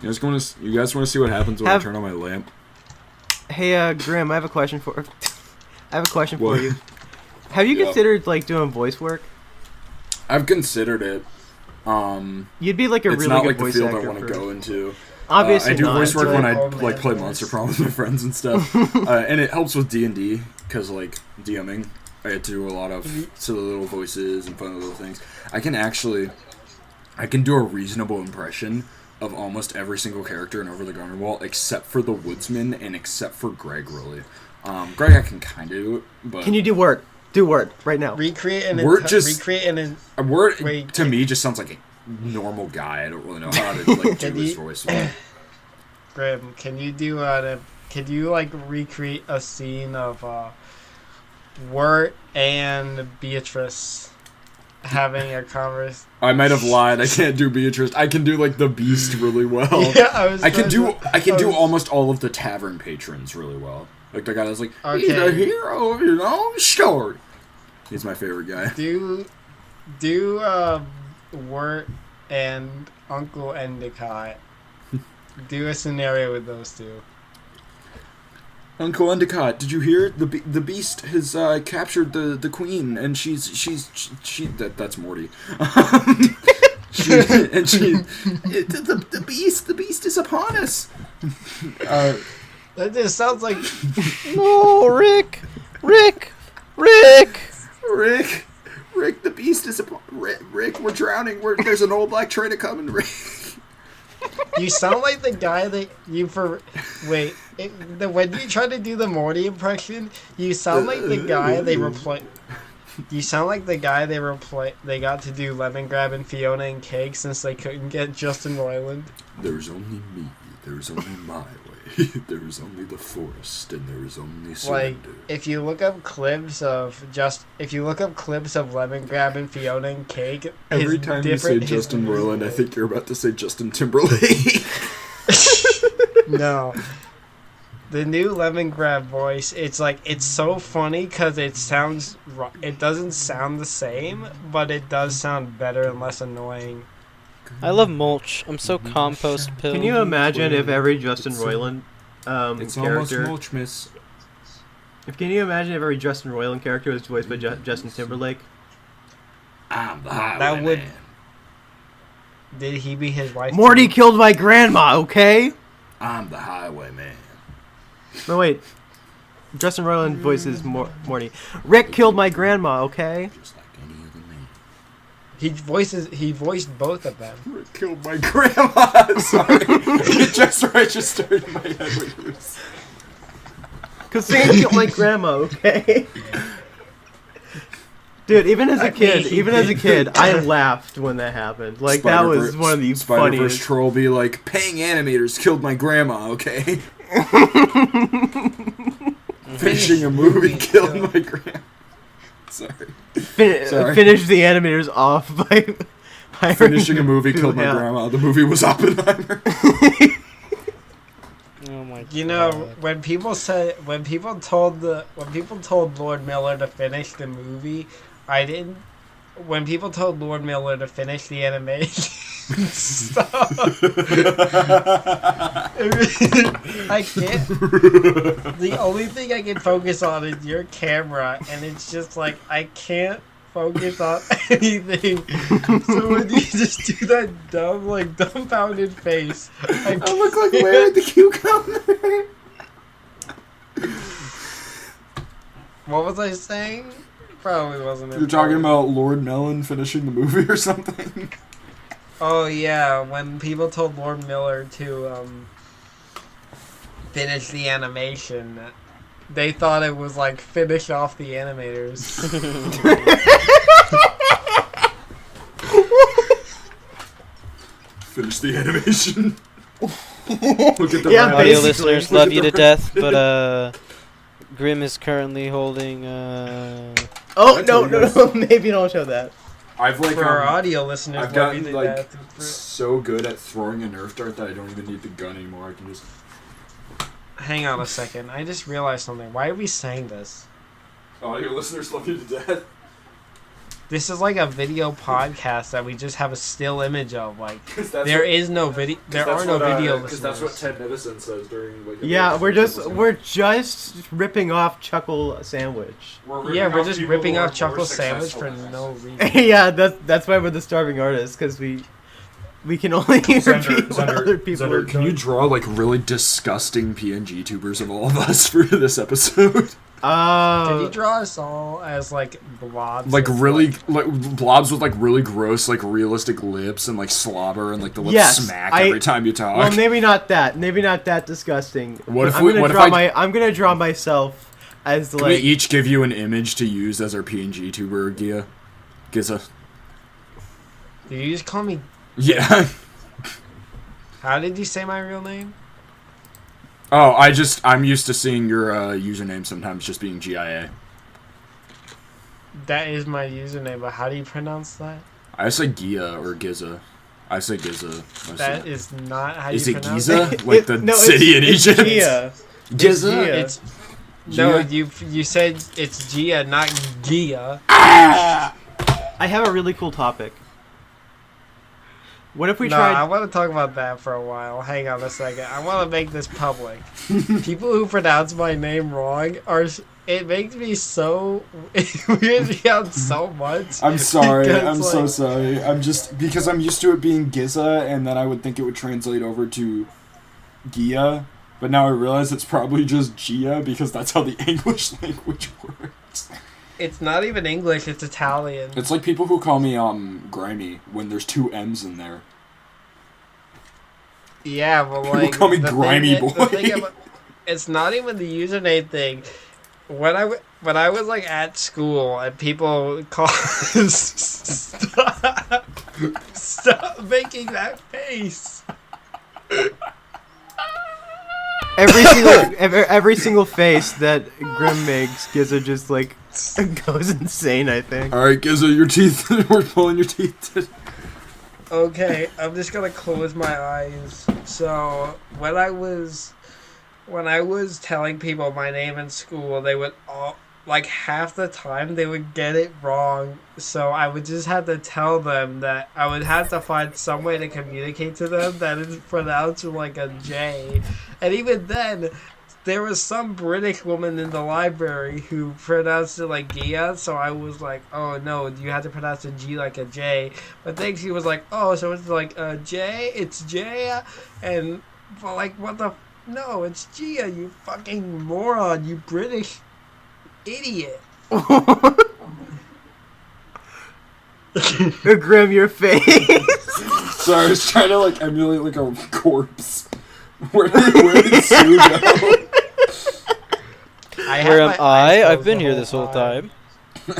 You guys want to see what happens when I turn on my lamp? Hey, Grim, I have a question for. What? you. Have you Yeah. considered like doing voice work? I've considered it. You'd be like a It's really not good like the voice field actor. I want to go into. Obviously, I do not, voice work but- when I Homeland like play voice. Monster Prom with my friends and stuff, and it helps with D&D because like DMing, I had to do a lot of silly little voices and fun little things. I can do a reasonable impression of almost every single character in Over the Garden Wall except for the Woodsman and except for Greg. Really, Greg I can kind of do it, but Can you do word? Do word right now. Recreate an a word Wait, to me just sounds like a normal guy. I don't really know how to like do Can his you- voice. Grim, can you like recreate a scene of Wirt and Beatrice having a conversation? I might have lied. I can't do Beatrice. I can do like the Beast really well. Yeah, I can do almost all of the tavern patrons really well. Like the guy that's like, he's Okay. a hero of his own story. He's my favorite guy. Do Wirt and Uncle Endicott. Do a scenario with those two. Uncle Endicott, did you hear? The Beast has captured the queen, and that's Morty. The Beast is upon us. That just sounds like No, Rick, Rick, the Beast is upon Rick. We're drowning. There's an old black train coming. Rick. you sound like the guy that when you try to do the Morty impression, you sound like the guy they replace. You sound like the guy they got to do Lemon Grab and Fiona and Cake since they couldn't get Justin Roiland. There's only me. There's only my way. There's only the forest, and there is only Like surrender. if you look up clips of Lemon Grab and Fiona and Cake, Every his time you say different- his Justin voice- Roiland, I think you're about to say Justin Timberlake. No. The new Lemon Grab voice, it's so funny because it doesn't sound the same, but it does sound better and less annoying. I love mulch. I'm so compost pill. Can you imagine if every Justin Roiland It's almost character? mulch, miss. Can you imagine if every Justin Roiland character was voiced by Justin Timberlake? I'm the That would. Did he be his wife? Morty too? killed my grandma. Okay. I'm the highwayman. No wait. Justin Roiland voices Morty. Rick killed my grandma. Okay. Just like any other man. He voiced both of them. Rick killed my grandma. Sorry. It just registered in my head when you were saying. Cause Sam killed my grandma. Okay. Dude, even as a kid, I laughed when that happened. Like that was one of the Spider-Verse funniest. troll be like, paying animators killed my grandma, okay? Finishing a movie killed my grandma. Sorry. Finish the animators off by finishing a movie killed my grandma. The movie was Oppenheimer. Oh my God. You know, when people told Lord Miller to finish the movie, I didn't. When people told Lord Miller to finish the animation stuff, I can't. The only thing I can focus on is your camera, and it's just like I can't focus on anything. So when you just do that dumb, like dumbfounded face, I look like Larry the Cucumber. What was I saying? Probably wasn't it. You're talking about Lord Mellon finishing the movie or something? Oh yeah, when people told Lord Miller to finish the animation, they thought it was like finish off the animators. Finish the animation. Look at the audio listeners love you to death, but Grim is currently holding Oh no, maybe don't show that. I've like for our audio listeners, I've gotten like so good at throwing a Nerf dart that I don't even need the gun anymore. I can just. Hang on a second. I just realized something. Why are we saying this? Audio listeners love you to death. This is like a video podcast that we just have a still image of. Like there is no video. There are no video listeners. Because that's what Ted Nevison says during. Like, yeah, we're just ripping off Chuckle Sandwich. We're just ripping off Chuckle Sandwich for no reason. Yeah, that's why we're the starving artists, because we can only repeat what other people are can you draw like really disgusting PNG tubers of all of us for this episode? Can you draw us all as like blobs? Like really, like blobs with like really gross, like realistic lips and like slobber and like the lips smack every time you talk. Well, maybe not that. Maybe not that disgusting. What if I'm gonna draw myself as like. Can we each give you an image to use as our PNG tuber, Giza? Did you just call me? Yeah. How did you say my real name? Oh, I'm used to seeing your username sometimes just being GIA. That is my username, but how do you pronounce that? I say Gia or Giza. I say Giza. That is not how you pronounce it. Is it Giza? Like the city in Egypt? Gia. Giza? No, you said it's Gia, not Gia. I have a really cool topic. What if we tried... I want to talk about that for a while. Hang on a second. I want to make this public. People who pronounce my name wrong it makes me so... It weirds me out so much. I'm sorry. I'm so sorry. I'm just... Because I'm used to it being Giza, and then I would think it would translate over to Gia. But now I realize it's probably just Gia, because that's how the English language works. It's not even English, it's Italian. It's like people who call me Grimy when there's two M's in there. Yeah, but like people call me Grimy Boy. It's not even the username thing. When I was like at school and people call stop making that face. Every single face that Grim makes, Giza just like goes insane, I think. Alright, Giza, your teeth. We're pulling your teeth. Okay, I'm just gonna close my eyes. So when I was telling people my name in school, they would all like half the time they would get it wrong. So I would just have to tell them that I would have to find some way to communicate to them that it's pronounced like a J. And even then, there was some British woman in the library who pronounced it like Gia, so I was like, oh no, you have to pronounce a G like a J. But then she was like, oh, so it's like a J, it's J, and but like, what the, no, it's Gia, you fucking moron, you British idiot. Grim, your face. Sorry, I was trying to like emulate like a corpse. Where did Sue go? Where am I? I've been here this whole time.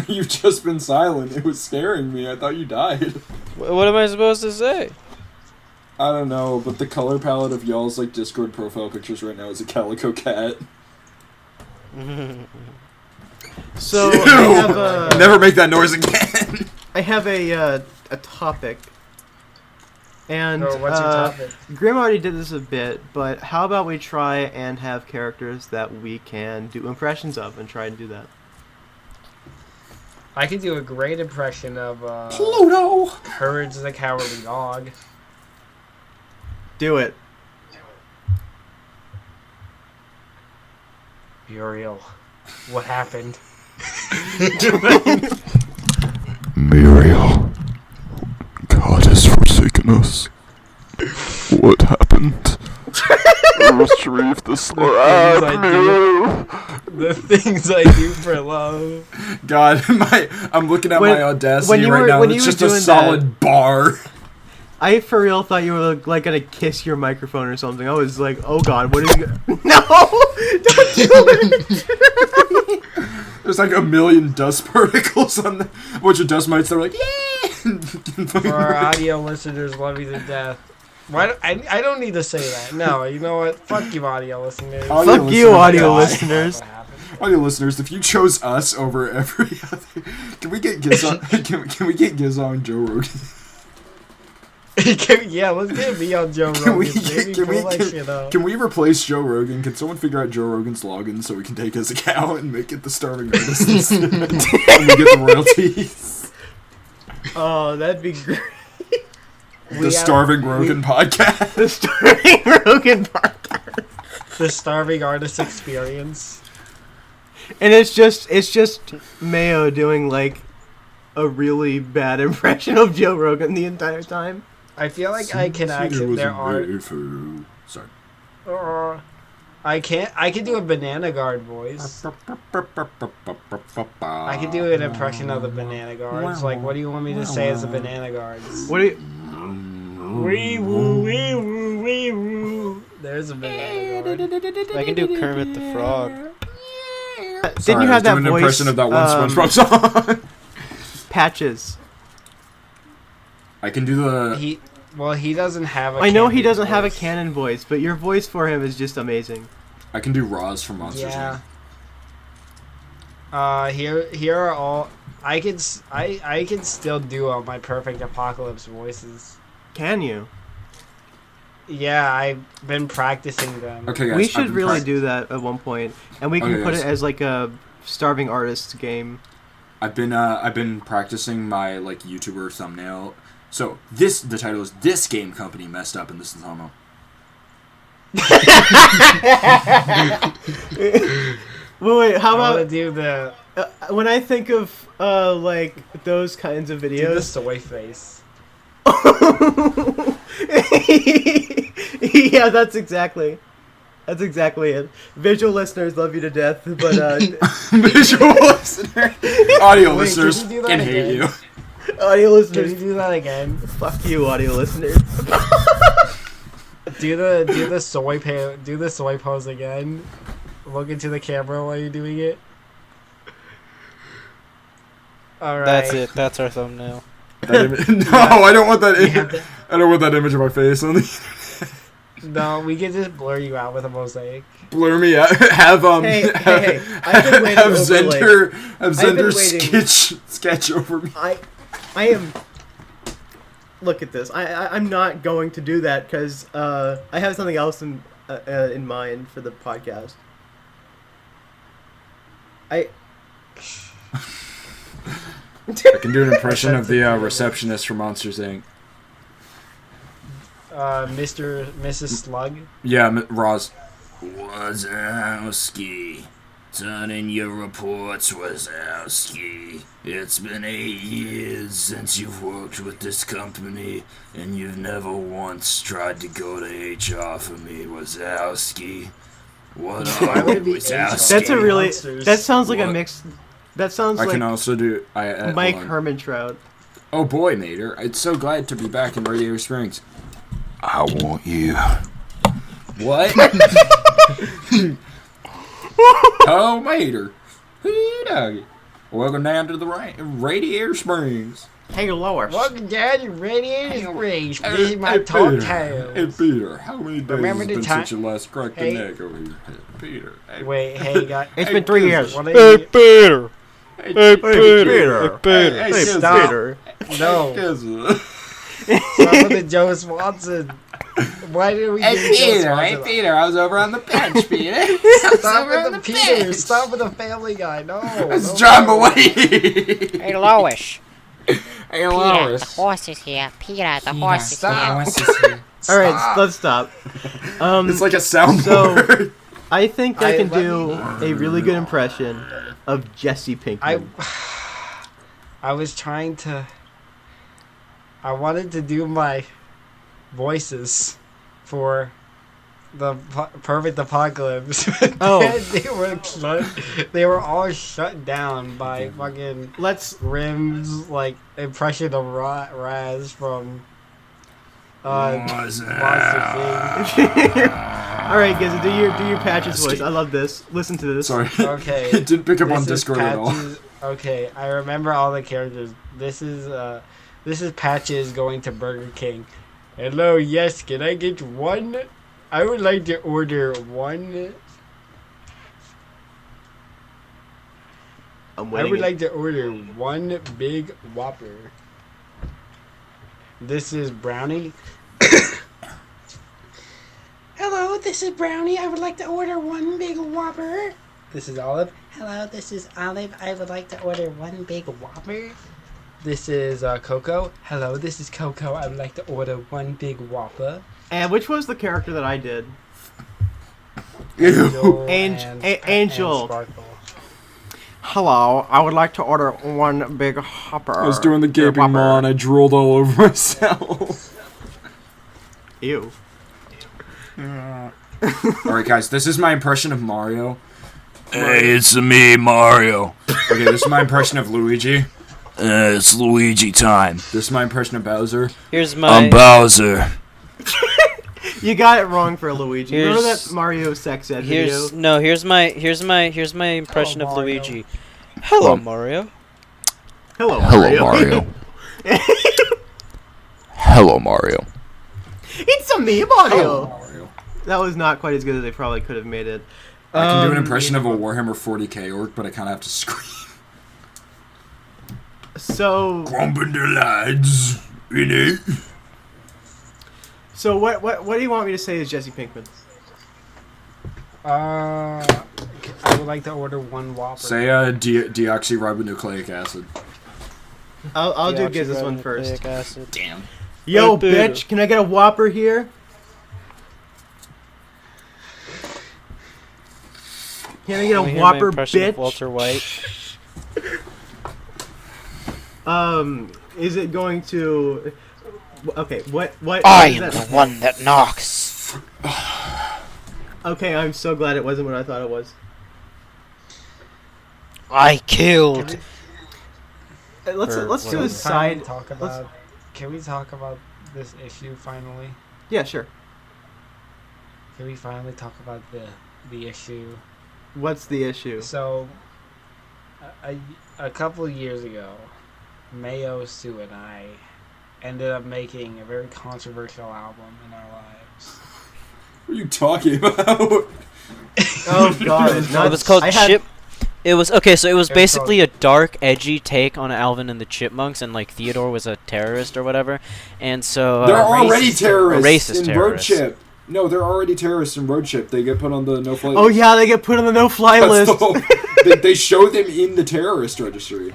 You've just been silent. It was scaring me. I thought you died. What am I supposed to say? I don't know, but the color palette of y'all's like Discord profile pictures right now is a calico cat. So Ew! I have Never make that noise again. I have a topic. And what's your topic? Grim already did this a bit, but how about we try and have characters that we can do impressions of and try and do that? I could do a great impression of Pluto. Courage the Cowardly Dog. Do it. Muriel, what happened? Muriel, God has forsaken us. What happened? Retrieve the slab, The things I do for love. God, I'm looking at my Audacity right now. It's just a solid bar. I for real thought you were like gonna kiss your microphone or something. I was like, oh god, what are you gonna... No! Don't do it! There's like a million dust particles on the... A bunch of dust mites that are like, yeah! For our audio listeners, love you to death. Why? I don't need to say that. No, you know what? Fuck you, audio listeners. Fuck you, audio listeners. Audio listeners, if you chose us over every other... Can we get Giz on... Can we get Giz on Joe Rogan? Yeah, let's get me on Joe Rogan. Can we replace Joe Rogan? Can someone figure out Joe Rogan's login so we can take his account and make it the starving artist and we get the royalties? Oh, that'd be great. The Starving Rogan podcast. The Starving Rogan podcast. The Starving Artist Experience. And it's just Mayo doing like a really bad impression of Joe Rogan the entire time. I feel like I can actually. There are. Sorry. I can't. I can do a Banana Guard voice. I can do an impression of the Banana Guards. Like, what do you want me to say as the Banana Guards? What do you? Wee woo, wee woo, wee woo. There's a Banana Guard. I can do Kermit the Frog. Didn't you have that voice? An impression of that one SpongeBob song. Patches. I can do the... He doesn't have a I know he doesn't voice. have a canon voice, but your voice for him is just amazing. I can do Roz from Monsters Yeah. Inc. Here are all... I can still do all my perfect apocalypse voices. Can you? Yeah, I've been practicing them. Okay, guys. We should really do that at one point, and we can put it as like a starving artists game. I've been practicing my like YouTuber thumbnail. So the title is "This Game Company Messed Up," and this is the thumbnail. Wait, how I about want to do the when I think of like those kinds of do the videos? soy face. Yeah, that's exactly it. Visual listeners love you to death, but Visual listeners, audio Wait, listeners can you do that can hate again? you. audio Can listeners, you do that again? fuck you, audio listeners. Do the soy pose again. Look into the camera while you're doing it. All right. That's it. That's our thumbnail. No, I don't want that. I don't want that image of my face on the. No, we can just blur you out with a mosaic. Blur me out. Have Hey, I've been waiting have Zender waiting. sketch over me. I am. Look at this. I'm not going to do that because I have something else in mind for the podcast. I can do an impression of the receptionist from Monsters Inc. Mrs. Slug. Yeah, Roz. Wazowski. Turn in your reports, Wazowski. It's been 8 years since you've worked with this company, and you've never once tried to go to HR for me, Wazowski. What Why are would it you, be Wazowski? That's a really. Monsters. That sounds like a What? mix. That sounds I like can also do... Mike hold on. Hermantraut. Oh boy, Mater. It's so glad to be back in Radiator Springs. I want you. What? Oh, Mater. Who doggy? Welcome down to the Radiator Springs. Hey, Lois. Welcome down to Radiator Springs. This is my talk Hey, tales. Peter, how many days Remember has the been time- since you last cracked Hey. the neck over here? Hey, Peter. Hey, Wait, hey, guys. It's been 3 years. What are Hey, you... Peter. hey, Hey, Peter. Peter. Peter. Hey, Hey, stop. Peter. No. Kizza. Stop with the Joe Swanson. Why did we do Joe Swanson? Peter, I was over on the bench, Peter. Stop with the Peter. Stop with the Family Guy. No. Let's no. drive away. Hey, Lois. Hey, Peter, the Lois. horse is here. Peter, the horse is here. Stop. All right, let's stop. It's like a soundboard. I think I can let do a really good impression of Jesse Pinkman. I was trying to. I wanted to do my voices for the Perfect Apocalypse. Oh. they were all shut down by fucking Let's. Rim's like impression of Raz from Monster Inc. All right, guys, do your Patches voice. I love this. Listen to this. Sorry. Okay. It didn't pick up on This is Discord at all. Patches- Okay, I remember all the characters. This is Patches going to Burger King. Hello, yes, can I get one? I would like to order one. I'm I waiting. would like to order one big Whopper. This is Brownie. Hello, this is Brownie. I would like to order one big Whopper. This is Olive. Hello, this is Olive. I would like to order one big Whopper. This is Coco. Hello, this is Coco. I would like to order one big Whopper. And which was the character that I did? Angel. Angel. And Sparkle. Hello, I would like to order one big hopper. I was doing the gaping maw and I drooled all over myself. Ew. Alright, guys, this is my impression of Mario. Hey, it's me, Mario. Okay, this is my impression of Luigi. It's Luigi time. This is my impression of Bowser. Here's my. I'm Bowser. You got it wrong for Luigi. Remember Here's- that Mario sex ed video? Here's my impression of Mario. Luigi. Hello, Um, Mario. Hello, Hello, Mario. Hello, Mario. It's a me, Mario. Mario. That was not quite as good as they probably could have made it. I can do an impression of a Warhammer 40k orc, but I kind of have to scream. So, Grumping the lads. In it. so what do you want me to say is Jesse Pinkman? I would like to order one Whopper. Say deoxyribonucleic acid. I'll do Giz's one first. Acid. Damn. Yo, Hey, Peter. bitch, can I get a Whopper here? Can I get a Wanna hear my Whopper, impression of bitch? Walter White. Is it going to? Okay, what? I is am that? the one that knocks. Okay, I'm so glad it wasn't what I thought it was. I killed. Let's Or let's do whatever. a side. Can we talk about this issue finally? Yeah, sure. Can we finally talk about the issue? What's the issue? So, a couple of years ago, Mayo, Sue, and I ended up making a very controversial album in our lives. What are you talking about? Oh God! It was called I had- Chip. It was okay. So it was It was basically a dark, edgy take on Alvin and the Chipmunks, and like Theodore was a terrorist or whatever. And so They're already terrorists racist in terrorists. Road Chip. No, they're already terrorists in Road Chip. They get put on the no-fly Oh list. yeah, they get put on the no-fly That's list. they show them in the terrorist registry.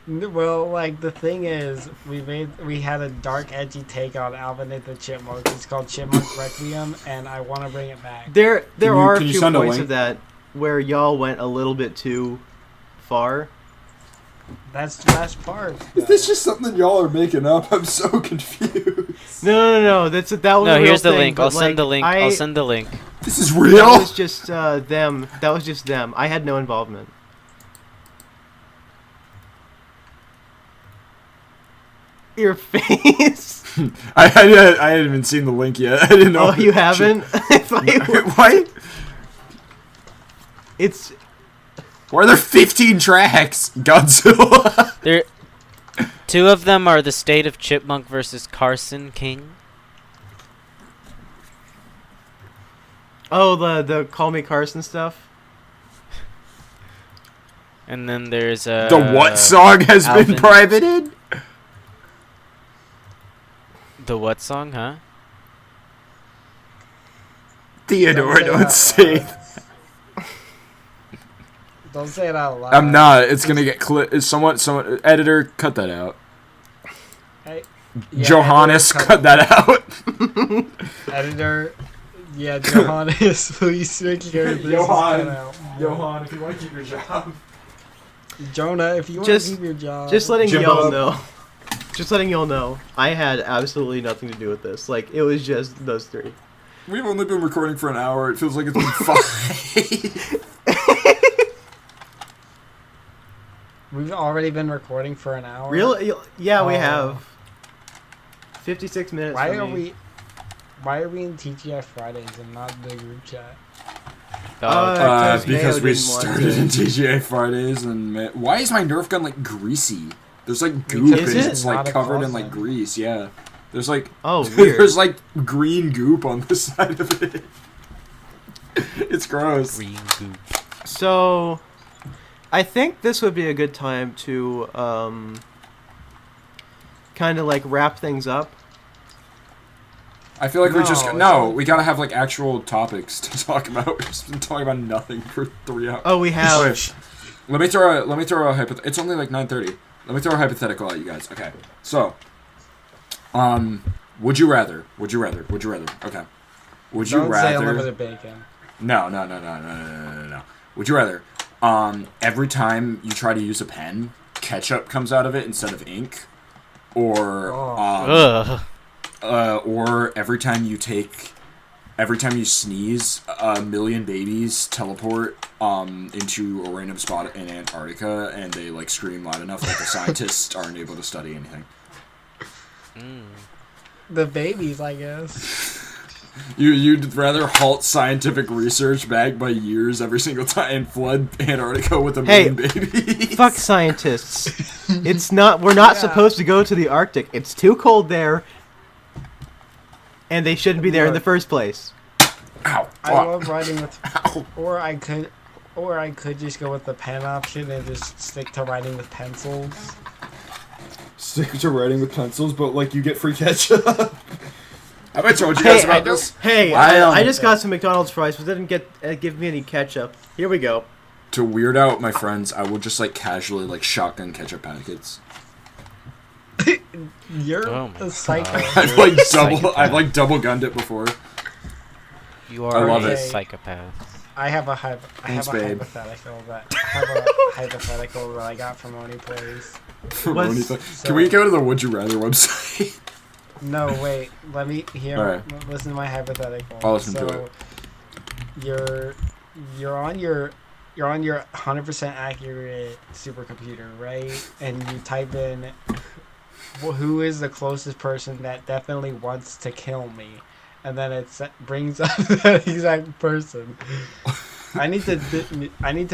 Well, like the thing is, we had a dark, edgy take on Alvin and the Chipmunks. It's called Chipmunk Requiem, and I want to bring it back. There you- are a can you few send a points link? of that where y'all went a little bit too far. That's the best part. Is this just something y'all are making up? I'm so confused. No. That was a No, real here's the thing, link. but, I'll send the link. I'll I- send the link. This is That real. was just them. That was just them. I had no involvement. Your face. I hadn't even seen the link yet. I didn't know. Oh, you haven't? It's like- What? It's Why are there 15 tracks? Godzilla. There, 2 of them are the State of Chipmunk versus Carson King. Oh, the Call Me Carson stuff. And then there's The what song has been Alvin. privated? The what song, huh? Theodore, don't say that. Don't say it out loud. I'm not. It's gonna get clipped. Someone, editor, cut that out. Hey, Johannes, editor, cut that out. Editor, yeah, Johannes, please make sure this is Johan. cut out. Johan, if you want to keep your job. Jonah, if you want Just- to keep your job. Just letting Job. y'all know. Just letting y'all know. I had absolutely nothing to do with this. Like, it was just those 3. We've only been recording for an hour. It feels like it's been 5. We've already been recording for an hour. Really? Yeah, we Oh. have. 56 minutes. Why for are me. we? Why are we in TGI Fridays and not the group chat? Because Because Mayo we didn't want started to. in TGA Fridays and why is my Nerf gun like greasy? There's like goop Because and it's it's like not a covered in like closet. grease. Yeah, there's like Oh, weird. there's like green goop on the side of it. It's gross. Green goop. So, I think this would be a good time to kind of like wrap things up. I feel like we No, we gotta have like actual topics to talk about. We've just been talking about nothing for 3 hours. Oh, we have. Wait, let me throw a it's only like 9:30. Let me throw a hypothetical at you guys. Okay. So, would you rather? Okay. Would you Don't say rather? unlimited bacon. No. Would you rather? Every time you try to use a pen, ketchup comes out of it instead of ink, or Ugh. or every time you sneeze, a million babies teleport into a random spot in Antarctica, and they like scream loud enough that the scientists aren't able to study anything. The babies, I guess. You'd rather halt scientific research back by years every single time and flood Antarctica with a Hey, million babies? Fuck scientists. It's not. We're not Yeah. supposed to go to the Arctic. It's too cold there, and they shouldn't be there in the first place. Ow! I Fuck. love writing with, Ow. or I could just go with the pen option and just stick to writing with pencils. Stick to writing with pencils, but like you get free ketchup. Have I told you Hey, guys about this? Hey, Wow. I just got some McDonald's fries, but they didn't give me any ketchup. Here we go. To weird out my friends, I will just like casually like shotgun ketchup packets. You're Oh my a psycho. I've like double gunned it before. You I are love a it. psychopath. I have a Thanks, babe. hypothetical that I got from Oni Plays. Can we go to the Would You Rather website? No, wait. Let me hear. Alright. Listen to my hypothetical. I'll listen to it. You're on your 100% accurate supercomputer, right? And you type in, who is the closest person that definitely wants to kill me? And then it brings up that exact person. I need to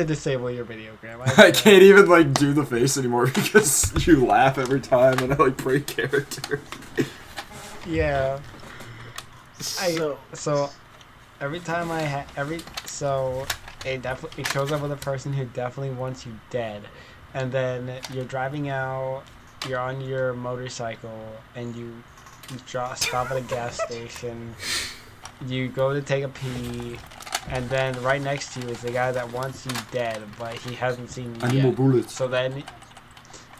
disable your videogram. I can't even like do the face anymore because you laugh every time and I like break character. Yeah. So, So every time it shows up with a person who definitely wants you dead, and then you're driving out, you're on your motorcycle, and you stop at a gas station, you go to take a pee, and then right next to you is the guy that wants you dead, but he hasn't seen you yet. bullets. So then,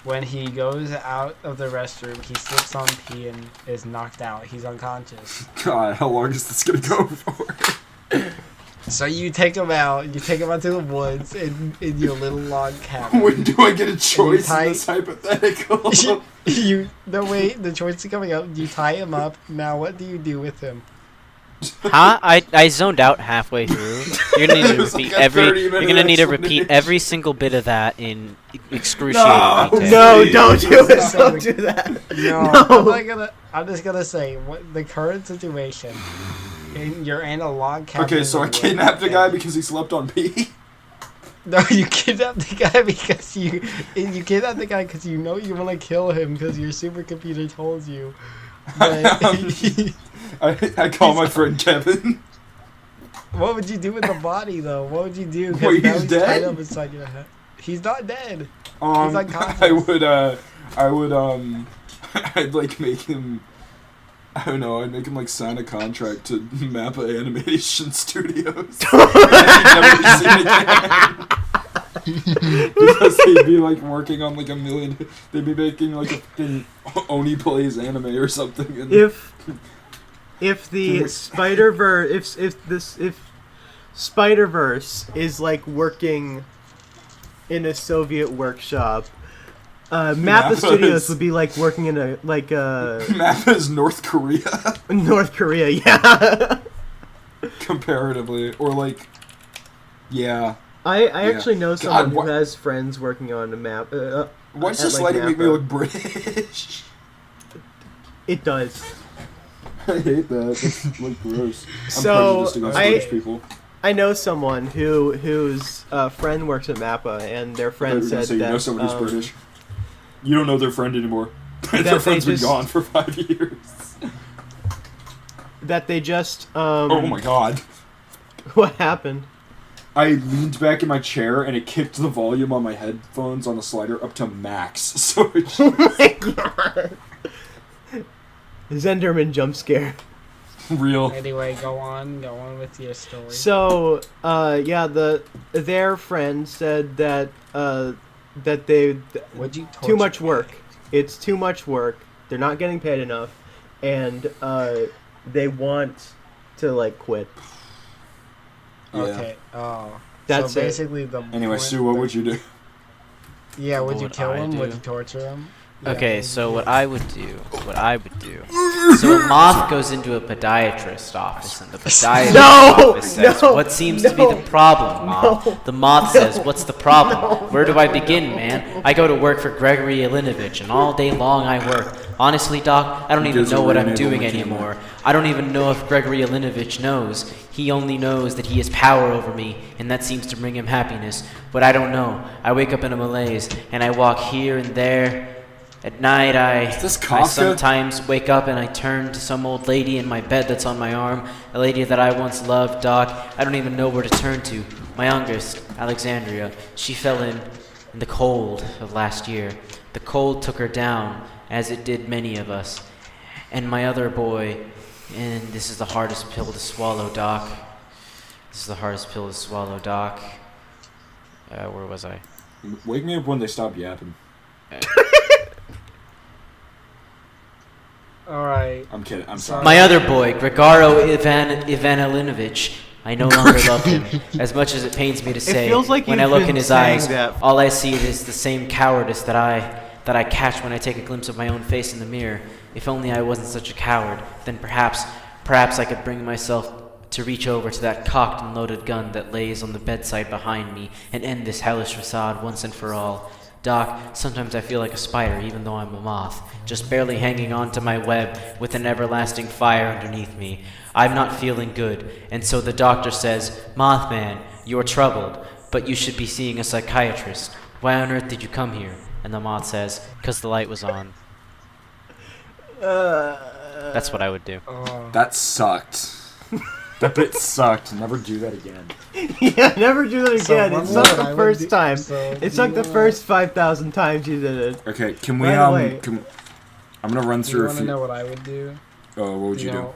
when he goes out of the restroom, he slips on pee and is knocked out. He's unconscious. God, how long is this gonna go for? So you take him out. You take him out to the woods in your little log cabin. When do I get a choice in tie- this hypothetical? The choice is coming up. You tie him up. Now what do you do with him? Huh? I zoned out halfway through. You're gonna need to It was repeat like a 30-minute You're gonna need to repeat explanation. every single bit of that in excruciating No. detail. no, don't do it. Please. Don't do that. No, I'm just gonna say what the current situation. You're in a log cabin. Okay, so I kidnapped a guy because he slept on pee. No, you kidnapped the guy because you kidnapped the guy because you know you want to kill him because your supercomputer told you. But I call my friend Kevin. what would you do with the body though? What would you do? Wait, now he's dead? tied up inside your head. He's not dead. He's unconscious. I'd like make him. I don't know. I'd make him like sign a contract to Mappa Animation Studios. Never be seen again. Because they'd be like working on like a million. They'd be making like a fucking Oni Plays anime or something. And if the Spider-Verse, if Spider-Verse is like working in a Soviet workshop, Mappa Studios would be like working in a Mappa is North Korea. North Korea, yeah. Comparatively, or like, yeah. I actually know someone who has friends working on a map. Why's this lighting make me look British? It does. I hate that. That's like gross. So I'm prejudiced against British people. I know someone whose friend works at Mappa, and their friend said that you know someone who's British. You don't know their friend anymore. Their friend's been gone for 5 years. That they just. Oh my god! What happened? I leaned back in my chair and it kicked the volume on my headphones on the slider up to max. So it's oh my god! Zenderman jump scare. Real. Anyway, go on with your story. So, their friend said that they Would you too much work. It's too much work. They're not getting paid enough, and they want to like quit. Yeah. Okay. Oh. That's so basically the. Anyway, Sue, what would you do? Yeah, would you What kill I him? do? Would you torture him? Okay, so what I would do. So a moth goes into a podiatrist's office, and the podiatrist's office says, "What seems to be the problem, moth?" The moth says, "What's the problem? Where do I begin, man? I go to work for Gregory Ilinovich, and all day long I work. Honestly, Doc, I don't even know what I'm doing anymore. I don't even know if Gregory Ilinovich knows. He only knows that he has power over me, and that seems to bring him happiness. But I don't know. I wake up in a malaise, and I walk here and there. At night, I sometimes wake up and I turn to some old lady in my bed that's on my arm, a lady that I once loved, Doc. I don't even know where to turn to. My youngest, Alexandria, she fell in the cold of last year. The cold took her down, as it did many of us. And my other boy, and this is the hardest pill to swallow, Doc. Where was I? Wake me up when they stop yapping. Alright. I'm kidding. I'm sorry. My other boy, Grigaro Ivanilovich. I no longer love him, as much as it pains me to say. feels like when I you've look been in his saying eyes, that. all I see is the same cowardice that I catch when I take a glimpse of my own face in the mirror. If only I wasn't such a coward, then perhaps I could bring myself to reach over to that cocked and loaded gun that lays on the bedside behind me and end this hellish facade once and for all. Doc, sometimes I feel like a spider, even though I'm a moth, just barely hanging on to my web with an everlasting fire underneath me. I'm not feeling good, and so the doctor says, "Mothman, you're troubled, but you should be seeing a psychiatrist. Why on earth did you come here?" And the moth says, "'Cause the light was on." That's what I would do. That sucked. That bit sucked. Never do that again. Yeah, never do that again. So It sucked the I would first do- time. so It sucked the first 5,000 times you did it. Okay, can we By the way- I'm gonna run Do through you a want to few. know what I would do? Oh, what would you do?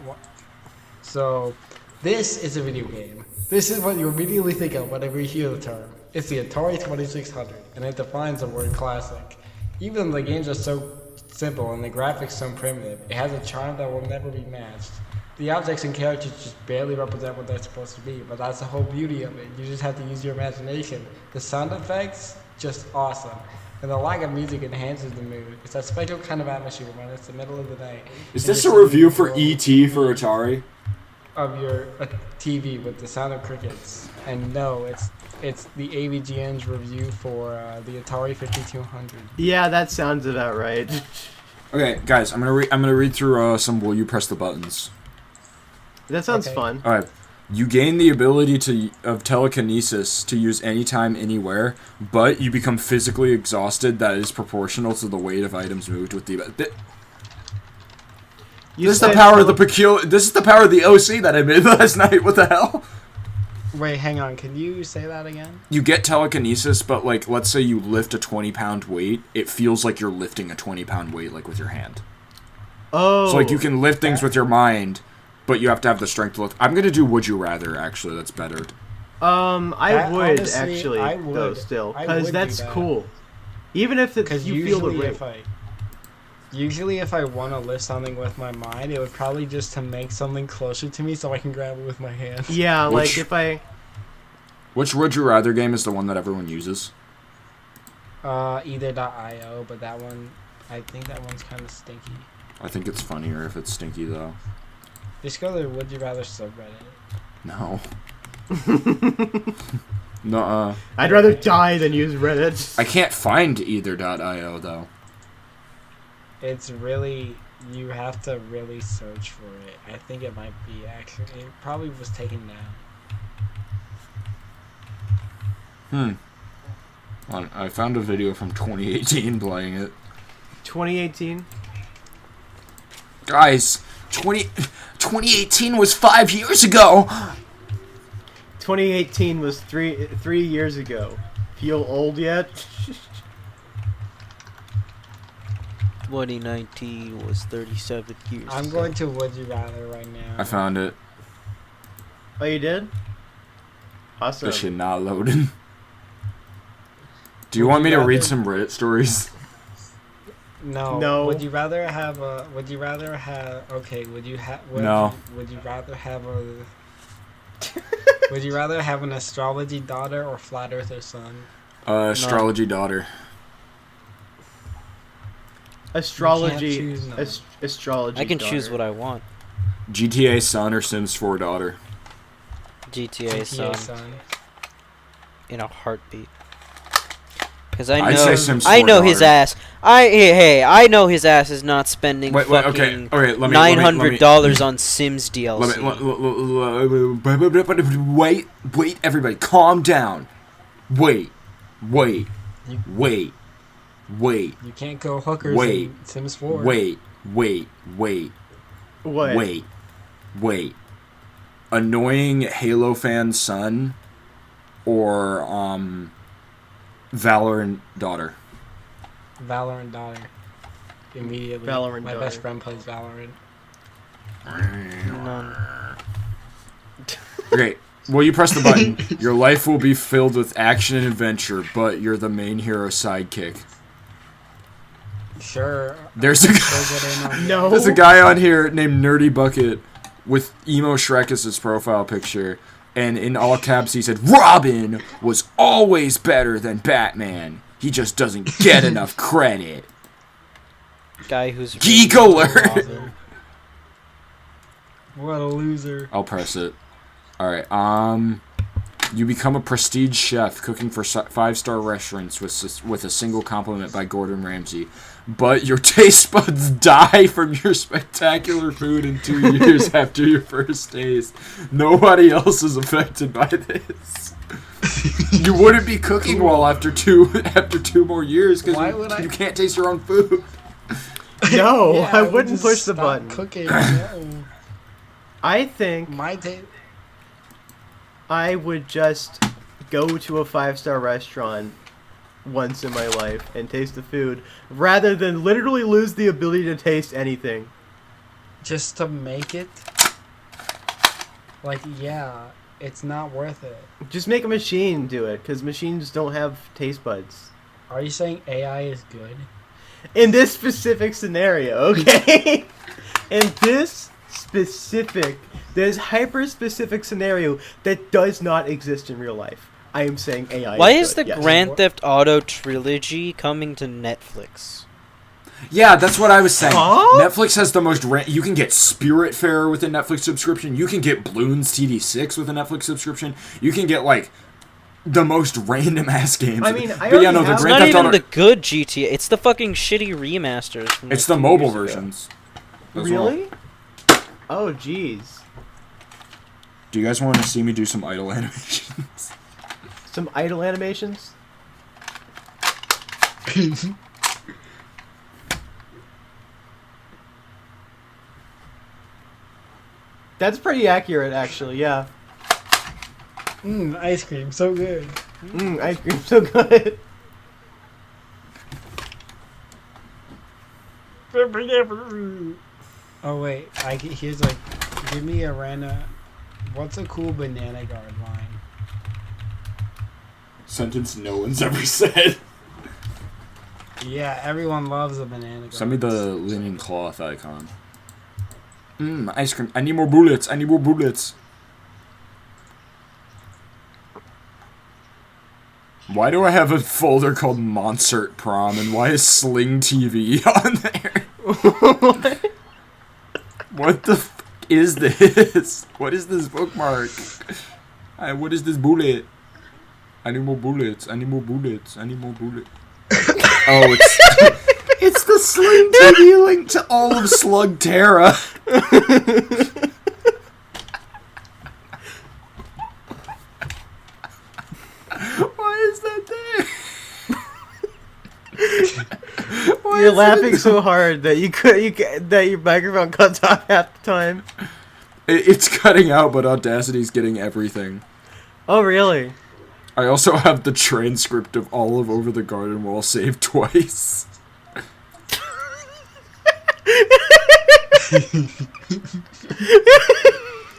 So, this is a video game. This is what you immediately think of whenever you hear the term. It's the Atari 2600, and it defines the word classic. Even though the games are so simple and the graphics so primitive, it has a charm that will never be matched. The objects and characters just barely represent what they're supposed to be, but that's the whole beauty of it. You just have to use your imagination. The sound effects, just awesome. And the lack of music enhances the mood. It's that special kind of atmosphere when it's the middle of the night. Is and this you're a review sitting for in the E.T. for Atari? of your TV with the sound of crickets. And no, it's the AVGN's review for the Atari 5200. Yeah, that sounds about right. Okay, guys, I'm gonna read through some. Will you press the buttons? That sounds Okay. fun. All right. You gain the ability of telekinesis to use anytime, anywhere, but you become physically exhausted that is proportional to the weight of items moved with the... This is the power of the This is the power of the OC that I made last night. What the hell? Wait, hang on. Can you say that again? You get telekinesis, but, like, let's say you lift a 20-pound weight. It feels like you're lifting a 20-pound weight, like, with your hand. Oh. So, like, you can lift things with your mind, but you have to have the strength to lift. I'm gonna do Would You Rather, actually. That's better. I would, honestly, actually, I would. though, still. I Because would that's do that. cool. Even if you feel the weight. Usually if I want to lift something with my mind, it would probably just to make something closer to me so I can grab it with my hands. Yeah, like if I... Which Would You Rather game is the one that everyone uses? Either.io, but that one, I think that one's kind of stinky. I think it's funnier if it's stinky, though. Just go to the Would You Rather subreddit. No. Nuh-uh. I'd rather die than use Reddit. I can't find either.io, though. It's really, you have to really search for it. I think it might be actually, it probably was taken down. I found a video from 2018 playing it. 2018? Guys, 2018 was 5 years ago! 2018 was three years ago. Feel old yet? 2019 was 37 years I'm ago. going to Would You Rather right now. I found it. Oh, you did? Awesome. This shit not loading. Do you want me to read some Reddit stories? No. No. Would you rather have a? Would you rather have? Okay. Would you have? No. Would you rather have a? Would you rather have an astrology daughter or flat earther son? Astrology daughter. Astrology. choose none. Astrology. I can choose daughter. what I want. GTA son or Sims 4 daughter. GTA, GTA son. In a heartbeat. Because I I'd know, say Sims I 4 know his daughter. ass. I know his ass is not spending Okay. fucking Okay. Let me. $900 on Sims DLC. Wait, everybody, calm down. Wait. You Wait. can't go hookers Wait. in Sims 4. Wait. What? Wait. Annoying Halo fan son or Valorant daughter. Valorant daughter. Immediately. Valorant My daughter. best friend plays Valorant. None. Okay, well, you press the button. Your life will be filled with action and adventure, but you're the main hero sidekick. Sure. There's a No. There's a guy on here named Nerdy Bucket with Emo Shrek as his profile picture, and in all caps he said, "Robin was always better than Batman. He just doesn't get enough credit." Guy who's Geek alert! What a loser. I'll press it. Alright, you become a prestige chef cooking for 5-star restaurants with a single compliment by Gordon Ramsay. But your taste buds die from your spectacular food in 2 years after your first taste. Nobody else is affected by this. You wouldn't be cooking well after two more years because you can't taste your own food. No, Yeah, I would wouldn't just push the stop button. Cooking. No. I think My taste. I would just go to a 5-star restaurant once in my life and taste the food rather than literally lose the ability to taste anything. Just to make it. Like, yeah, it's not worth it. Just make a machine do it, because machines don't have taste buds. Are you saying AI is good? In this specific scenario, okay? In this hyper-specific scenario that does not exist in real life, I am saying AI Why is is the good, yes. Grand Theft Auto trilogy coming to Netflix? Yeah, that's what I was saying. Huh? Netflix has the most... you can get Spiritfarer with a Netflix subscription. You can get Bloons TD6 with a Netflix subscription. You can get, like, the most random-ass games. I mean, but yeah, no, the It's Grand not Theft even Auto... the good GTA. It's the fucking shitty remasters. From It's like the 2 mobile years ago. versions. as well. Really? Oh, jeez. Do you guys want to see me do some idle animations? Some idle animations? That's pretty accurate, actually, yeah. Ice cream, so good. Ice cream, so good. Oh wait, here's like, give me a random. What's a cool banana guard line? Sentence no one's ever said. Yeah, everyone loves a banana guard. Send me the linen cloth icon. Ice cream. I need more bullets. I need more bullets. Why do I have a folder called Monsert Prom, and why is Sling TV on there? What the f is this? What is this bookmark? What is this bullet? I need more bullets. I need more bullets. I need more bullets. Oh, it's the Sling TV link to all of Slug Terra. Why is that there? You're laughing so hard that that your microphone cuts off half the time. It's cutting out, but Audacity's getting everything. Oh, really? I also have the transcript of all of Over the Garden Wall saved twice.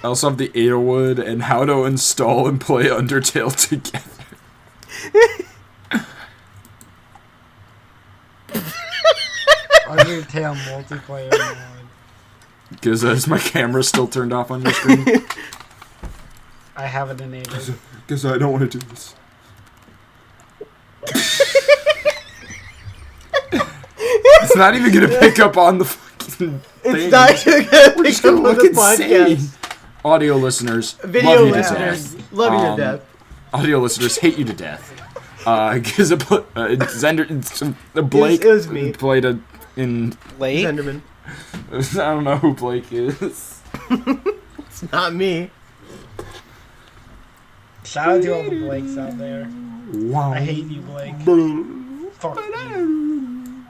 I also have the Adelwood and how to install and play Undertale together. Undertale multiplayer mode. Because is my camera still turned off on your screen? I have it enabled. Because I don't want to do this. It's not even going to pick up on the fucking thing. It's not going to pick up on look the insane. podcast. Audio listeners, Video love you listeners, to death. love you to death. Audio listeners hate you to death. Because Blake It was me. played in Blake? Zenderman. I don't know who Blake is. It's not me. Shout out to all the Blakes out there. Wow. I hate you, Blake. Fuck you.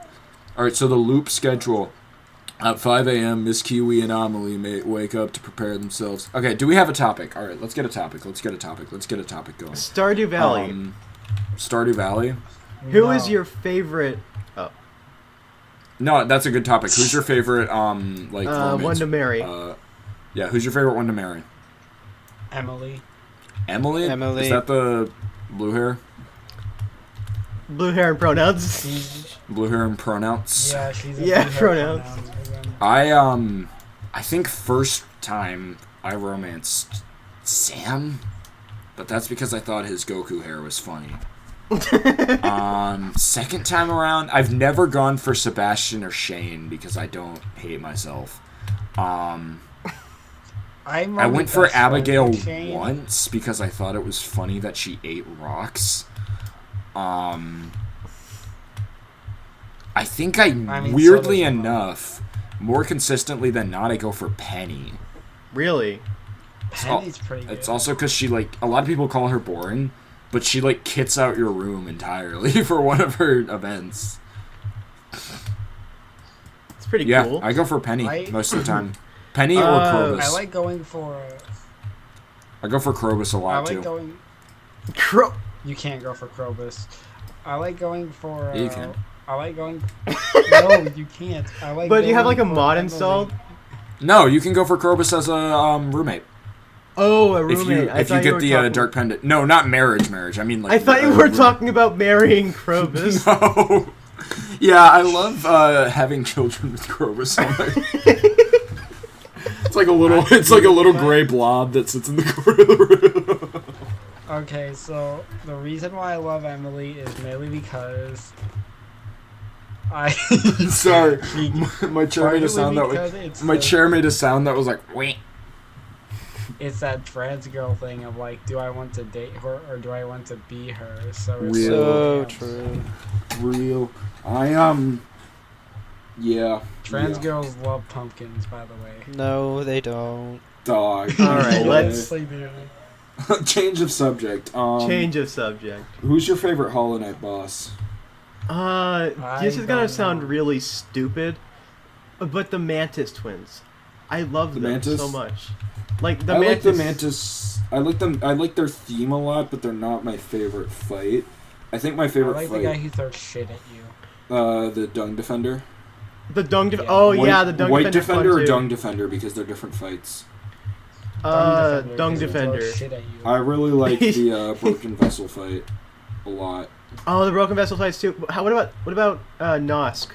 Alright, so the loop schedule. At 5 a.m., Miss Kiwi and Amelie may wake up to prepare themselves. Okay, do we have a topic? Alright, let's get a topic. Let's get a topic going. Stardew Valley. Stardew Valley? Who is your favorite? Oh. No, that's a good topic. Who's your favorite, romance? One to marry. Yeah, who's your favorite one to marry? Emily. Emily? Emily. Is that the blue hair? Blue hair and pronouns. Blue hair and pronouns? Yeah, she's a Yeah, blue hair pronouns. I think first time I romanced Sam, but that's because I thought his Goku hair was funny. Second time around, I've never gone for Sebastian or Shane because I don't hate myself. I went for Abigail once because I thought it was funny that she ate rocks. I think weirdly enough, more consistently than not, I go for Penny. Really? Penny's pretty good. It's also because she, a lot of people call her boring, but she, kits out your room entirely for one of her events. It's pretty Yeah, cool. I go for Penny most of the time. Penny or Krobus. I like going for... I go for Krobus a lot, too. You can't go for Krobus. I like going for... Yeah, you can. I like going... No, you can't. I like. But you have, a mod Emily. installed? No, you can go for Krobus as a roommate. Oh, a roommate. If you get the dark pendant. No, not marriage. I mean, I thought you were talking about marrying Krobus. No. Yeah, I love having children with Krobus on there. It's like a little gray blob that sits in the corner of the room. Okay, so the reason why I love Emily is mainly because Sorry, my chair made a sound that was like, wait. It's that trans girl thing of do I want to date her or do I want to be her? So it's so true. Real. Yeah. Trans girls love pumpkins, by the way. No, they don't. Dog. All right, let's change of subject. change of subject. Who's your favorite Hollow Knight boss? This is gonna don't sound know. really stupid, but the Mantis twins. I love The them Mantis? so much. Like the I Mantis. like the Mantis. I like them. I like their theme a lot, but they're not my favorite fight. I think my I favorite like the fight, guy who throws shit at you. the Dung Defender. The Dung. Yeah. Oh White, yeah, the Dung White Defender's Defender fun or too. Dung Defender because they're different fights. Dung 'cause he Defender. throws shit at you. I really like the Broken Vessel fight a lot. Oh, the Broken Vessel fights too. What about Nosk?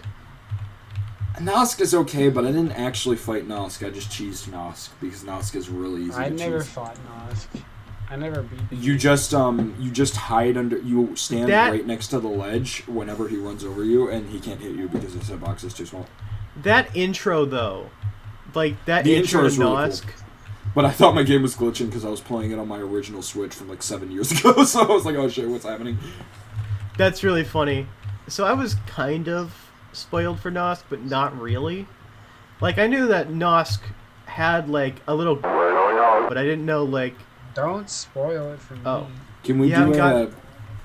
Nosk is okay, but I didn't actually fight Nosk. I just cheesed Nosk because Nosk is really easy I to never cheese. fought Nosk. I never beat him. You just hide under. You stand right next to the ledge whenever he runs over you, and he can't hit you because his hitbox is too small. That intro though, like that The intro intro is to really Nosk. cool. But I thought my game was glitching because I was playing it on my original Switch from like 7 years ago. So I was like, "Oh shit, what's happening?" That's really funny. So I was kind of spoiled for Nosk, but not really. Like I knew that Nosk had like a little, but I didn't know like. Don't spoil it for me. Oh. Can we You haven't do got-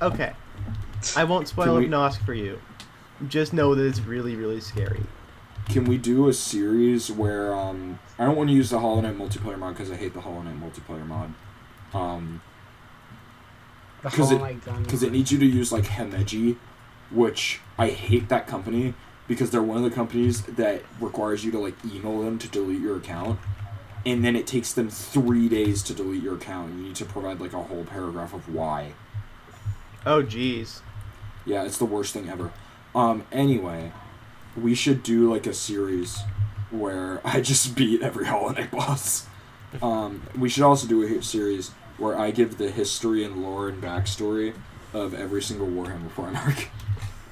Okay, I won't spoil Can up we- Nosk for you. Just know that it's really, really scary. Can we do a series where I don't want to use the Hollow Knight multiplayer mod because I hate the Hollow Knight multiplayer mod. The 'cause Hollow Knight gun. Because it needs you to use like Hemeji, which I hate that company because they're one of the companies that requires you to like email them to delete your account, and then it takes them 3 days to delete your account. You need to provide like a whole paragraph of why. Oh jeez. Yeah, it's the worst thing ever. Anyway, we should do like a series where I just beat every Hollow Knight boss. We should also do a series where I give the history and lore and backstory of every single Warhammer 4 arc.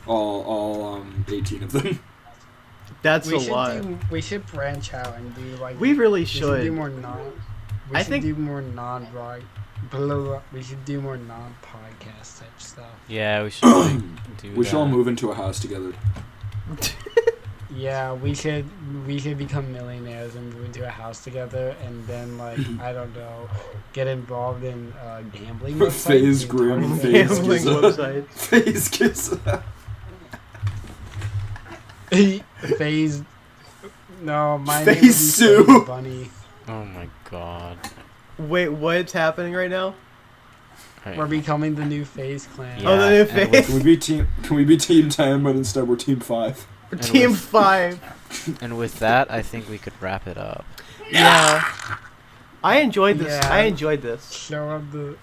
All 18 of them. That's we a should lot. we should branch out and do like. We really We should do should. more non. We I should think- do more non-rock. We should do more non-podcast type stuff. Yeah, we should like, do We should all that. move into a house together. Yeah, we should become millionaires and move into a house together, and then like I don't know, get involved in gambling. Phase websites, Grim, target Phase Gambling Giza. website. Phase Giza. Phase. No, my Phase name would be Sue. Phase Bunny. Oh my god. Wait, what's happening right now? Alright. We're becoming the new Phase Clan. Yeah, Oh, the new and Phase. with- Can we be team 10 but instead we're team 5? Team with- 5. And with that, I think we could wrap it up. Yeah. I enjoyed this. Yeah. I enjoyed this. Show up the.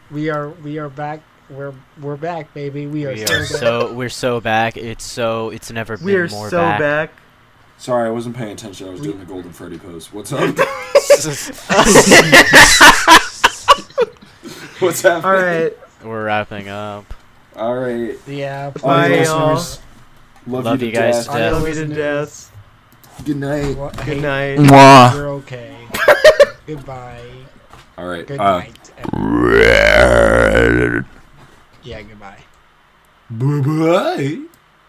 We are back. We're back, baby. We are We're so back. It's never been We're more so back. back. Sorry, I wasn't paying attention. I was doing the Golden Freddy pose. What's up? What's happening? All right. We're wrapping up. All right. Yeah. Bye, Audio y'all. listeners, Love Love you you to guys death. to death. Love you to death. Good night. Good night. Mwah. You're okay. Goodbye. All right. Good night. Red. Yeah. Goodbye. Bye bye.